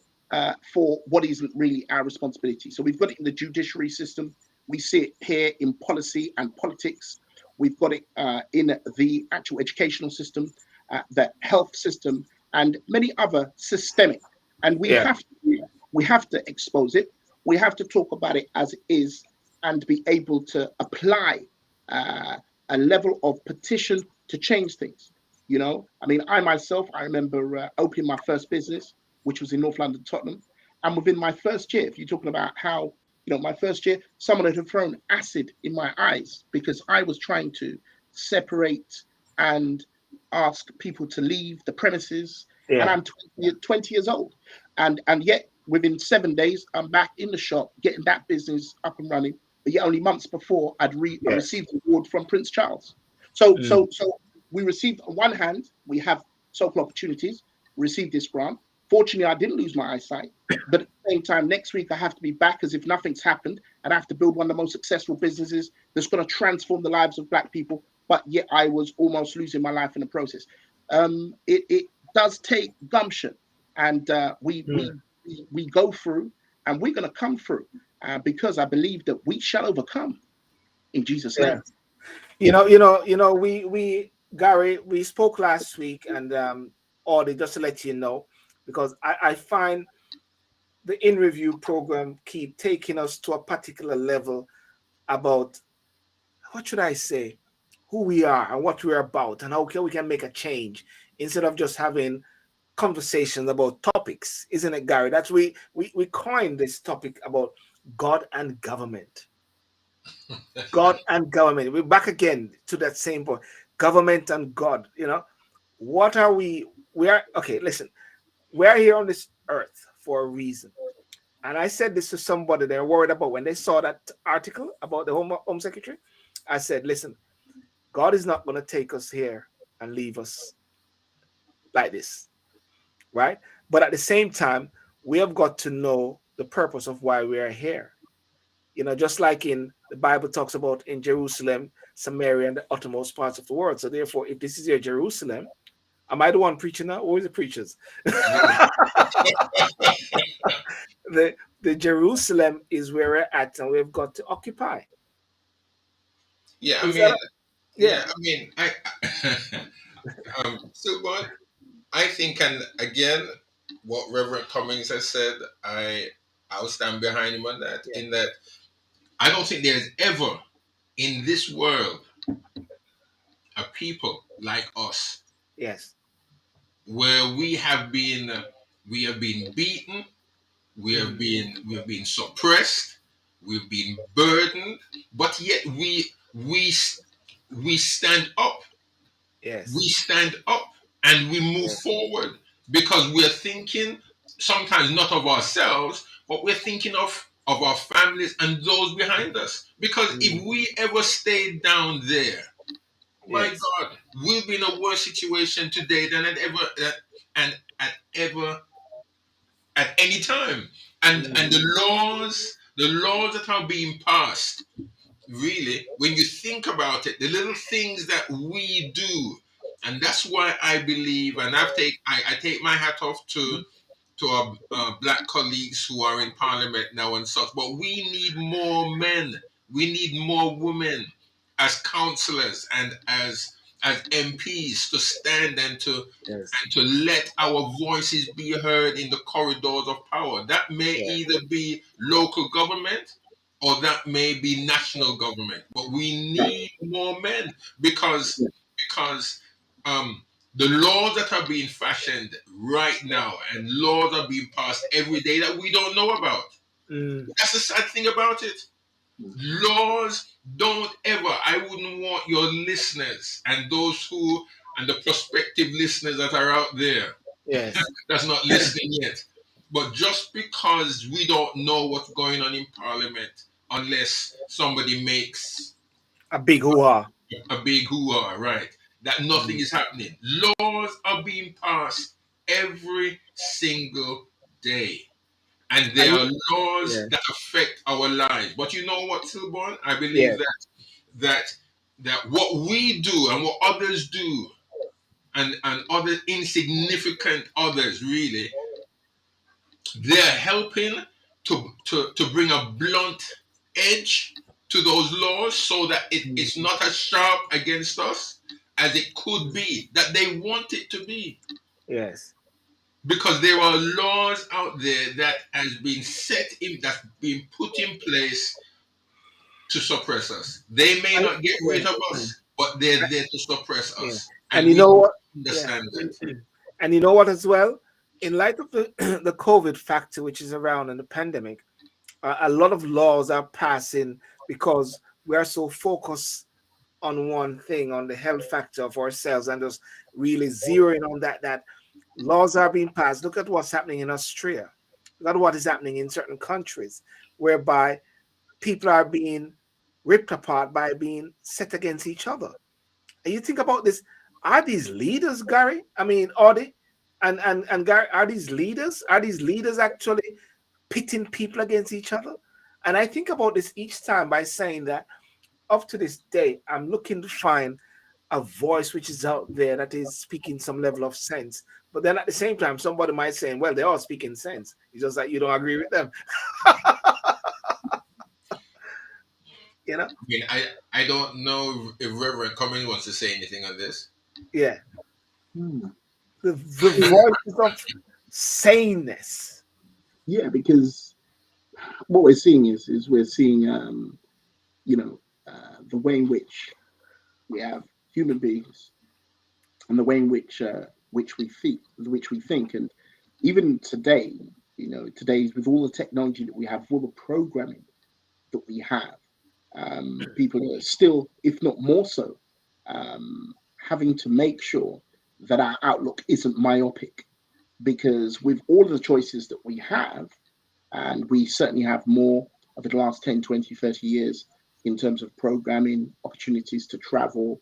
for what isn't really our responsibility. So we've got it in the judiciary system, we see it here in policy and politics, we've got it in the actual educational system, the health system, and many other systemic. And Yeah. we have to expose it. We have to talk about it as it is, and be able to apply a level of petition to change things. I mean, I remember opening my first business, which was in North London, Tottenham. And within my first year, if you're talking about how, my first year, someone had thrown acid in my eyes because I was trying to separate and ask people to leave the premises. And Yeah. I'm 20 years old. And yet within 7 days, I'm back in the shop getting that business up and running. But yet only months before, I Yes. received an award from Prince Charles. So Mm, so so we received, on one hand, we have so-called opportunities, receive this grant. Fortunately, I didn't lose my eyesight. But at the same time, next week I have to be back as if nothing's happened, and I have to build one of the most successful businesses that's going to transform the lives of Black people. But yet I was almost losing my life in the process. It does take gumption, and we go through, and we're going to come through because I believe that we shall overcome in Jesus' name. We Gary, we spoke last week, and Audie, just to let you know, because I find the in review program keep taking us to a particular level about, what should I say, who we are and what we're about, and how we can make a change instead of just having conversations about topics, isn't it, Gary? That's we coined this topic about God and government. God and government. We're back again to that same point. Government and God. What are we? We are okay. Listen, we're here on this earth for a reason. And I said this to somebody they're worried about when they saw that article about the Home Secretary. I said, listen, God is not going to take us here and leave us like this, right? But at the same time, we have got to know the purpose of why we are here. Just like in the Bible talks about in Jerusalem, Samaria, and the uttermost parts of the world. So therefore, if this is your Jerusalem, am I the one preaching now, or is the preachers? the Jerusalem is where we're at, and we've got to occupy. Yeah, Yeah. So what I think, and again, what Reverend Cummings has said, I'll stand behind him on that. Yeah. In that, I don't think there's ever in this world a people like us. Yes. Where we have been beaten, we have been suppressed, we've been burdened, but yet we stand up. Yes. We stand up and we move forward because we're thinking sometimes not of ourselves, but we're thinking of our families and those behind us. Because if we ever stayed down there, my God, we'll be in a worse situation today than at any time. And the laws that are being passed, really, when you think about it, the little things that we do, and that's why I believe, and I take my hat off to our Black colleagues who are in Parliament now and such. But we need more men. We need more women as councillors and as MPs to stand and to let our voices be heard in the corridors of power. That may either be local government or that may be national government. But we need more men because the laws that are being fashioned right now and laws are being passed every day that we don't know about. That's the sad thing about it. Laws don't ever, I wouldn't want your listeners and the prospective listeners that are out there that's not listening yet. But just because we don't know what's going on in Parliament, unless somebody makes a big hoo-ha, right, that nothing is happening. Laws are being passed every single day. And there are laws that affect our lives. But you know what, Silborn? I believe that what we do and what others do and other insignificant others, really, they're helping to bring a blunt edge to those laws so that it's not as sharp against us as it could be, that they want it to be. Yes. Because there are laws out there that that's been put in place to suppress us. They may not get rid of us, but they're there to suppress us. And you know what? Understand that. And you know what as well? In light of the the COVID factor, which is around in the pandemic, a lot of laws are passing because we are so focused on one thing, on the health factor of ourselves, and just really zeroing on that laws are being passed. Look at what's happening in Australia. Look at what is happening in certain countries, whereby people are being ripped apart by being set against each other. And you think about this, are these leaders, Gary? I mean, are they? And Gary, are these leaders? Are these leaders actually pitting people against each other? And I think about this each time by saying that up to this day, I'm looking to find a voice which is out there that is speaking some level of sense. But then at the same time, somebody might say, well, they're all speaking sense. It's just that you don't agree with them. You know? I mean, I don't know if Reverend Cummings wants to say anything on this. Yeah. Hmm. The voices of saneness. Yeah, because what we're seeing is we're seeing the way in which we have human beings and the way in which we think, and even today, today's with all the technology that we have, all the programming that we have, people are still, if not more so, having to make sure that our outlook isn't myopic, because with all of the choices that we have, and we certainly have more over the last 10, 20, 30 years in terms of programming, opportunities to travel,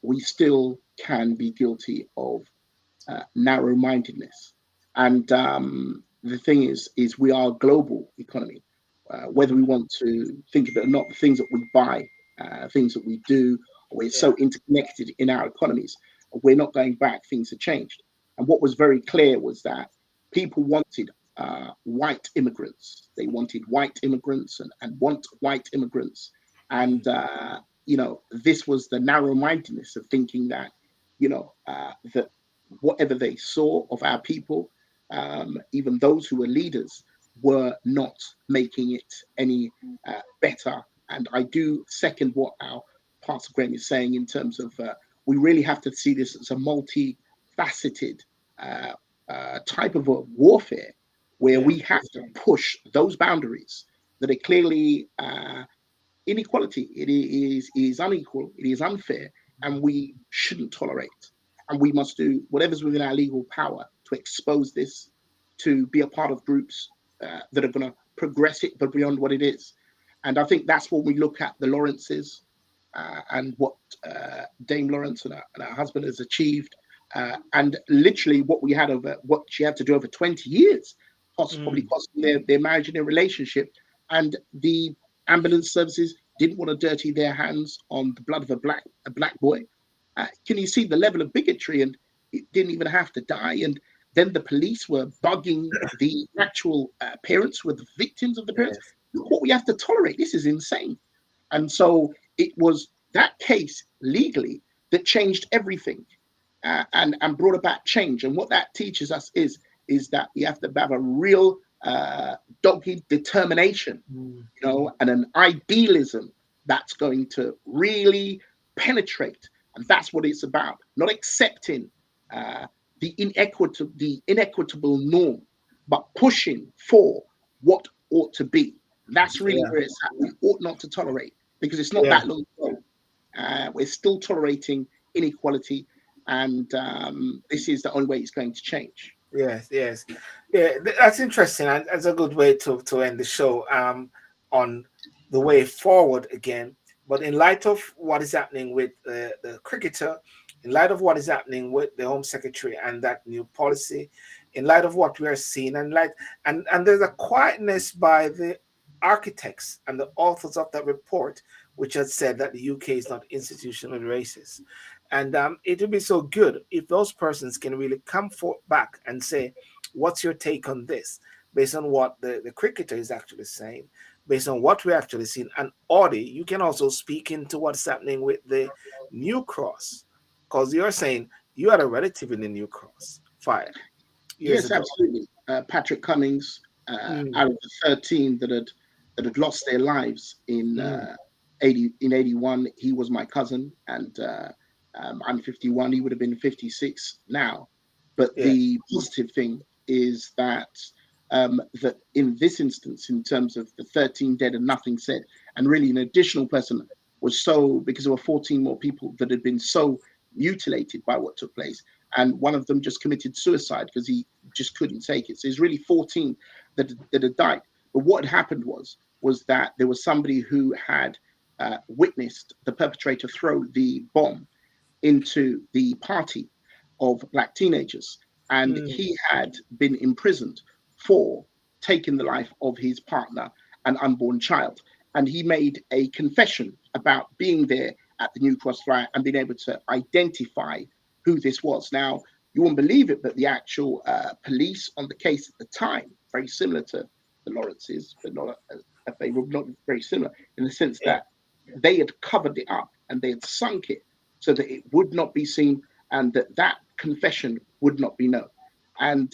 we still can be guilty of narrow-mindedness. And the thing is we are a global economy. Whether we want to think of it or not, the things that we buy, things that we do, we're so interconnected in our economies. We're not going back. Things have changed. And what was very clear was that people wanted white immigrants. They wanted white immigrants and want white immigrants. And this was the narrow-mindedness of thinking that that whatever they saw of our people, even those who were leaders, were not making it any better. And I do second what our Pastor Graham is saying in terms of we really have to see this as a multifaceted uh, type of a warfare where we have to push those boundaries that are clearly inequality. It is unequal, it is unfair, and we shouldn't tolerate. And we must do whatever's within our legal power to expose this, to be a part of groups that are going to progress it, but beyond what it is. And I think that's when we look at the Lawrences and what Dame Lawrence and her husband has achieved, and literally what we had over what she had to do over 20 years, probably costing their marriage and their relationship. And the ambulance services didn't want to dirty their hands on the blood of a black boy. Can you see the level of bigotry? And it didn't even have to die. And then the police were bugging the actual parents who were the victims of the parents. Yes. Look what we have to tolerate. This is insane. And so it was that case legally that changed everything, and brought about change. And what that teaches us is that we have to have a real dogged determination, and an idealism that's going to really penetrate. And that's what it's about, not accepting the inequitable norm, but pushing for what ought to be. That's really where it's at. We ought not to tolerate, because it's not that long ago. We're still tolerating inequality, and this is the only way it's going to change. Yes, yes, yeah. That's interesting, and that's a good way to end the show. On the way forward again, but in light of what is happening with the cricketer, in light of what is happening with the Home Secretary and that new policy, in light of what we are seeing, and there's a quietness by the architects and the authors of that report, which had said that the UK is not institutionally racist. And it would be so good if those persons can really come back and say, what's your take on this? Based on what the cricketer is actually saying, based on what we're actually seeing. And Audie, you can also speak into what's happening with the New Cross, because you're saying you had a relative in the New Cross 5 years Yes, ago. absolutely. Patrick Cummings, Mm, out of the 13 that had lost their lives in mm, 81, he was my cousin, and I'm 51. He would have been 56 now. But yeah, the positive thing is that in this instance, in terms of the 13 dead and nothing said, and really an additional person was so, because there were 14 more people that had been so mutilated by what took place, and one of them just committed suicide because he just couldn't take it. So there's really 14 that had died. But what had happened was that there was somebody who had witnessed the perpetrator throw the bomb into the party of black teenagers. and Mm. he had been imprisoned for taking the life of his partner and unborn child. And he made a confession about being there at the New Cross riot and being able to identify who this was. Now, you won't believe it, but the actual police on the case at the time, very similar to the Lawrences, but not they were not very similar in the sense Yeah. that they had covered it up and they had sunk it so that it would not be seen and that confession would not be known. And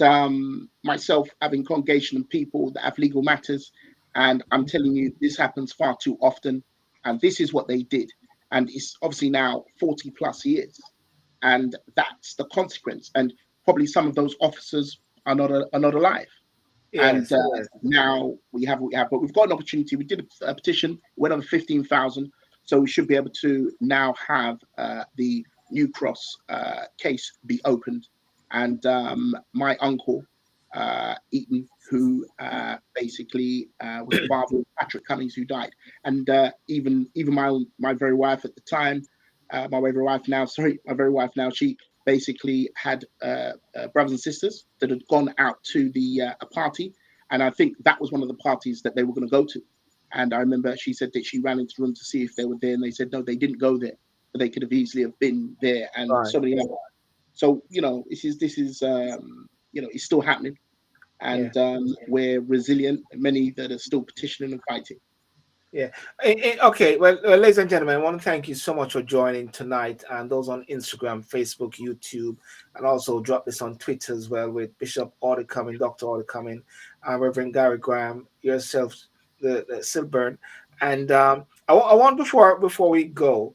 myself having congregation and people that have legal matters, and I'm telling you, this happens far too often. And this is what they did. And it's obviously now 40 plus years. And that's the consequence. And probably some of those officers are not alive. And Yes. Yes. now we have, but we've got an opportunity. We did a petition, it went over 15,000, so we should be able to now have the New Cross case be opened. And my uncle, Eaton, who basically was the father of Patrick Cummings, who died, and even my very wife at the time, my very wife now, sorry, my very wife now, she basically had brothers and sisters that had gone out to the a party, and I think that was one of the parties that they were going to go to. And I remember she said that she ran into the room to see if they were there, and they said no, they didn't go there, but they could have easily have been there, and Right. so many other. So this is it's still happening, Yeah. and we're resilient. Many that are still petitioning and fighting. Yeah. Okay. Well, ladies and gentlemen, I want to thank you so much for joining tonight, and those on Instagram, Facebook, YouTube, and also drop this on Twitter as well with Bishop Order Coming, Dr. Order Coming, Reverend Gary Graham, yourself, the Silburn, and I want before we go,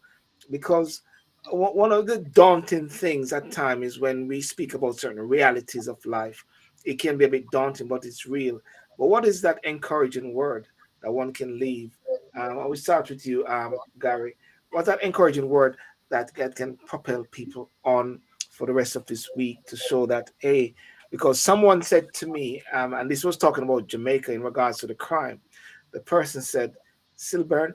because one of the daunting things at times is when we speak about certain realities of life. It can be a bit daunting, but it's real. But what is that encouraging word that one can leave? I will start with you, Gary. What's that encouraging word that can propel people on for the rest of this week to show that, hey, because someone said to me, and this was talking about Jamaica in regards to the crime, the person said, Silburn,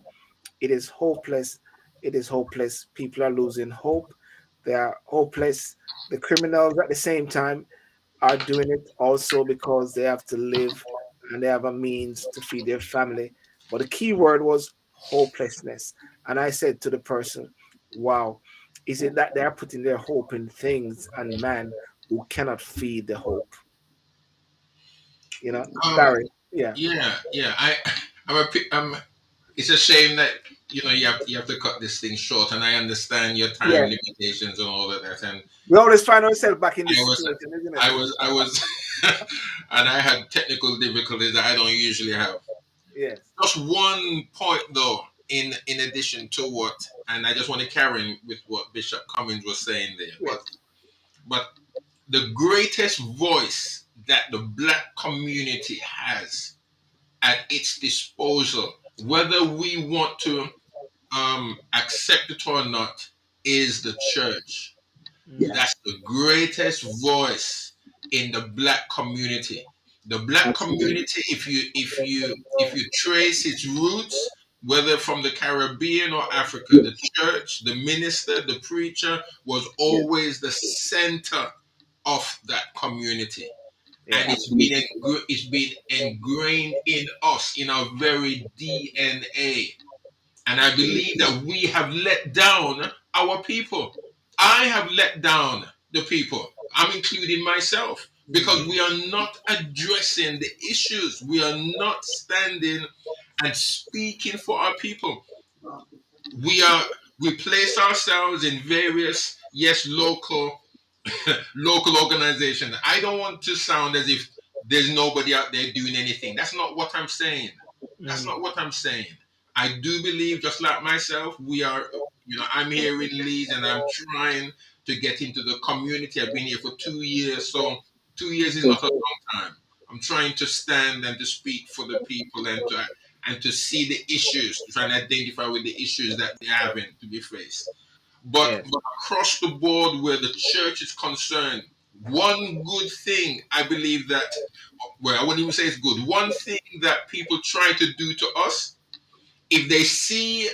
it is hopeless. It is hopeless. People are losing hope. They are hopeless. The criminals at the same time are doing it also because they have to live and they have a means to feed their family. But the key word was hopelessness. And I said to the person, wow, is it that they are putting their hope in things and man who cannot feed the hope? You know, Um, Gary, yeah, yeah. I'm. It's a shame that you have to cut this thing short, and I understand your time yeah. limitations and all of that. And We always find ourselves back in I this was, situation, isn't it? I was, and I had technical difficulties that I don't usually have. Yes, Just one point though, in addition to what, and I just want to carry on with what Bishop Cummings was saying there, yes, but the greatest voice that the black community has at its disposal, whether we want to accept it or not, is the church. mm, Yes, That's the greatest voice in the black community. The black absolutely. community, if you trace its roots, whether from the Caribbean or Africa, the Yes, church, the minister, the preacher was yes, always the center of that community. And yeah, absolutely. it's been ingrained in us, in our very DNA. And I believe that we have let down our people. I have let down the people. I'm including myself because mhm, we are not addressing the issues. We are not standing and speaking for our people. We are we place ourselves in various, yes, local organizations. I don't want to sound as if there's nobody out there doing anything. That's not what I'm saying. That's mm, not what I'm saying. I do believe, just like myself, I'm here in Leeds and I'm trying to get into the community. I've been here for 2 years, so 2 years is not a long time. I'm trying to stand and to speak for the people and to see the issues, to try and identify with the issues that they're having to be faced. But, yes, but across the board, where the church is concerned, one good thing I believe that, well, I wouldn't even say it's good. One thing that people try to do to us, if they see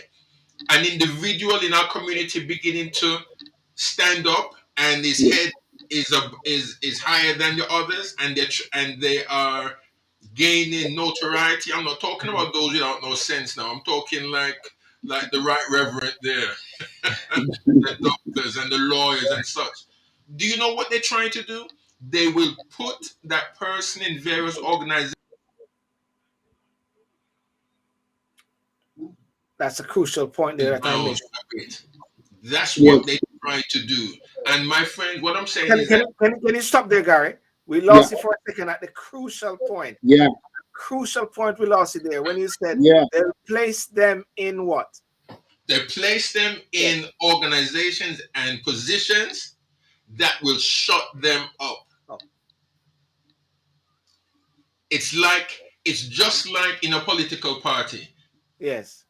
an individual in our community beginning to stand up and his Yes, head is higher than the others, and they are gaining notoriety. I'm not talking about those without no sense now. I'm talking like the right reverend there, the doctors and the lawyers and such. Do you know what they're trying to do? They will put that person in various organizations. That's a crucial point there that I Bounds missed. a bit. That's what Yes. they try to do. And my friend, what I'm saying Can, is can, that can you stop there, Gary? We Yeah. lost it for a second at the crucial point. Yeah. Crucial point we lost it there when you said Yeah. they'll place them in what? they place them in organizations and positions that will shut them up. Oh, It's just like in a political party. yes.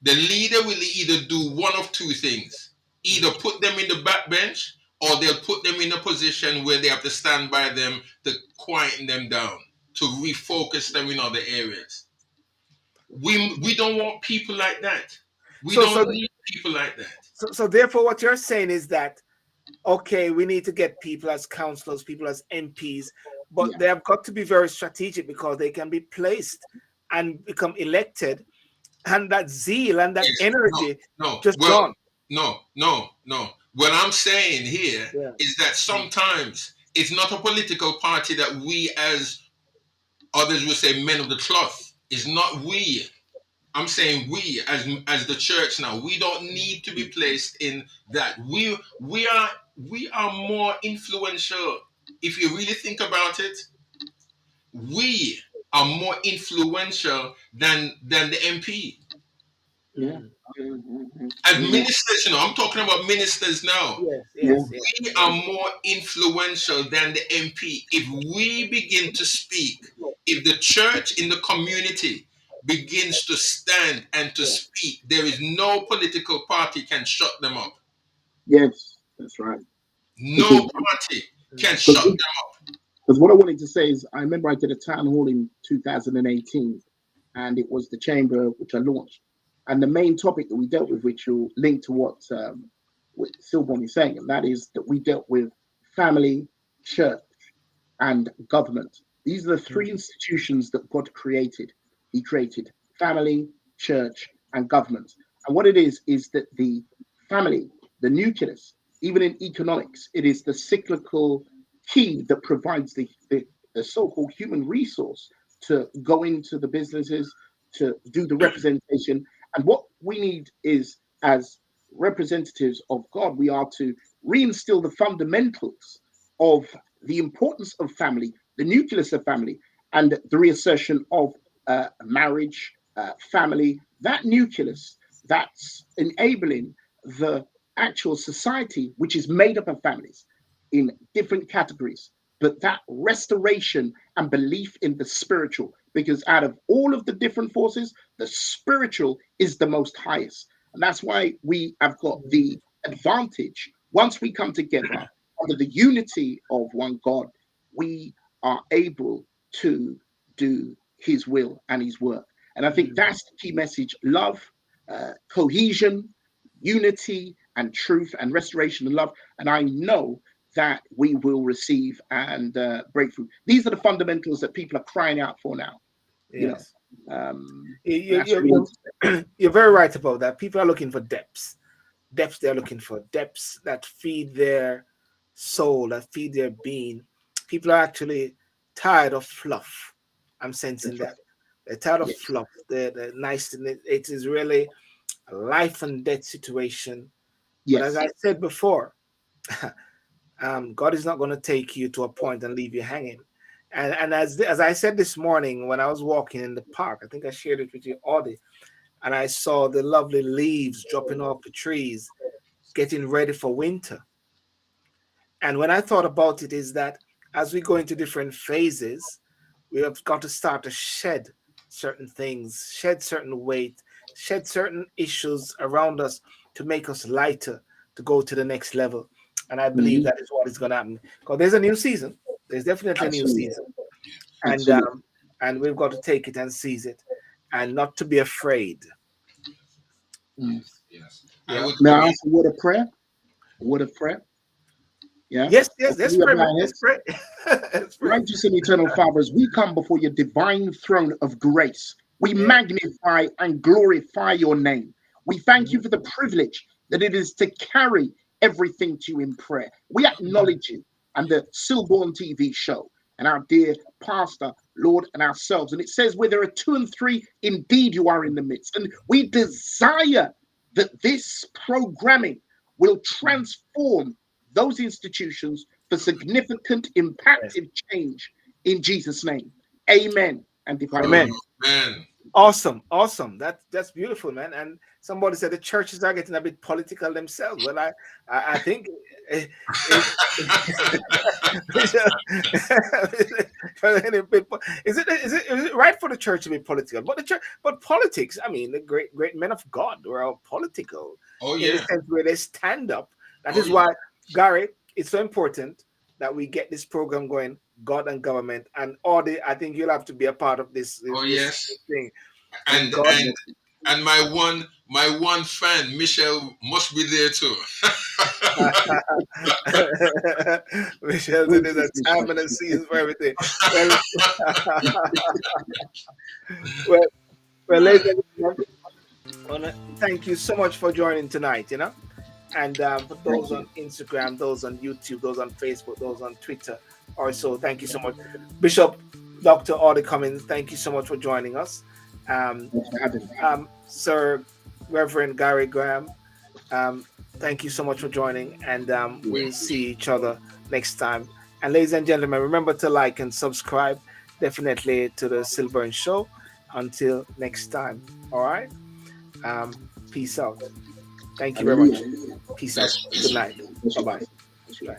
The leader will either do one of two things: either put them in the backbench, or they'll put them in a position where they have to stand by them to quieten them down, to refocus them in other areas. We don't want people like that. We So, don't so, need people like that. so therefore, what you're saying is that okay, we need to get people as councillors, people as MPs, but Yeah. they have got to be very strategic because they can be placed and become elected, and that zeal and that Yes. energy No. just Well, gone. no. What I'm saying here Yeah. is that sometimes it's not a political party that we, as others would say, men of the cloth. It's not we. I'm saying we, as the church now. We don't need to be placed in that. We are more influential. If you really think about it, we are more influential than the MP. Yeah. Mm. As Yeah. ministers, I'm talking about ministers now. Yes, Yeah. yes, yes, We are yes. more influential than the MP. If we begin to speak, if the church in the community begins to stand and to speak, there is no political party can shut them up. Yes. That's right. No Because party can Mm. shut them up. what I wanted to say is, I remember I did a town hall in 2018, and it was the chamber which I launched. And the main topic that we dealt with, which will link to what Silborn is saying, and that is that we dealt with family, church, and government. These are the three institutions that God created. He created family, church, and government. And what it is that the family, the nucleus, even in economics, it is the cyclical key that provides the so-called human resource to go into the businesses, to do the representation. And what we need is, as representatives of God, we are to reinstill the fundamentals of the importance of family, the nucleus of family, and the reassertion of marriage, family, that nucleus that's enabling the actual society, which is made up of families in different categories, but that restoration and belief in the spiritual, because out of all of the different forces, the spiritual is the most highest. And that's why we have got the advantage. Once we come together under the unity of one God, we are able to do his will and his work. And I think that's the key message: love, cohesion, unity, and truth, and restoration and love. And I know that we will receive and breakthrough. These are the fundamentals that people are crying out for now. You know, Yes. and that's really You're very right about that. People are looking for depths. Depths they're looking for. Depths that feed their soul, that feed their being. People are actually tired of fluff. I'm sensing that's right. that. They're tired of Yes, fluff. They're nice. It is really a life and death situation. But as yes, I said before, God is not going to take you to a point and leave you hanging. And as I said this morning when I was walking in the park, I think I shared it with you, Audie, and I saw the lovely leaves dropping off the trees, getting ready for winter. And when I thought about it, is that as we go into different phases, we have got to start to shed certain things, shed certain weight, shed certain issues around us to make us lighter to go to the next level. And I believe mhm, that is what is going to happen because there's a new season. There's definitely a new absolutely, season, and absolutely. um, and we've got to take it and seize it, and not to be afraid. Mm. Yes. I Yeah. would May I I mean ask a word of prayer? A word of prayer? Yeah. Yes, Let's let's be pray, of our man. Let's heads. pray. Let's pray. Righteous and eternal Father, as we come before your divine throne of grace, we Yeah. magnify and glorify your name. We thank you Mhm. for the privilege that it is to carry everything to you in prayer. We acknowledge you and the Stillborn TV show and our dear pastor, Lord, and ourselves. And it says, where there are two and three, indeed you are in the midst. And we desire that this programming will transform those institutions for significant Yes. impactive change in Jesus' name. Amen. And divine Amen. peace. Amen. Awesome, awesome. That's beautiful, man. And somebody said the churches are getting a bit political themselves. Well, I think it, it, is it right for the church to be political? But the church, but politics. I mean, the great men of God were all political Oh in the yeah. sense where they stand up. That Oh is yeah. why, Gary, it's so important that we get this program going. God and government and all the. I think you'll have to be a part of Oh this yes. thing. And And God, and and my one fan, Michelle, must be there too. Michelle said there's a time and a season for everything. Well, well, ladies and gentlemen, thank you so much for joining tonight. And for Thank those you. on Instagram, those on YouTube, those on Facebook, those on Twitter, also thank you so much, Bishop Dr. Audie Cummins. Thank you so much for joining us. Thanks for having me. Sir Reverend Gary Graham. Um, Thank you so much for joining, and we'll see each other next time. And ladies and gentlemen, remember to like and subscribe definitely to the Silver Show. Until next time, all right. Peace out. Thank you very much. Hallelujah. Peace out. Bless Good you. night. Bye bye. Bye.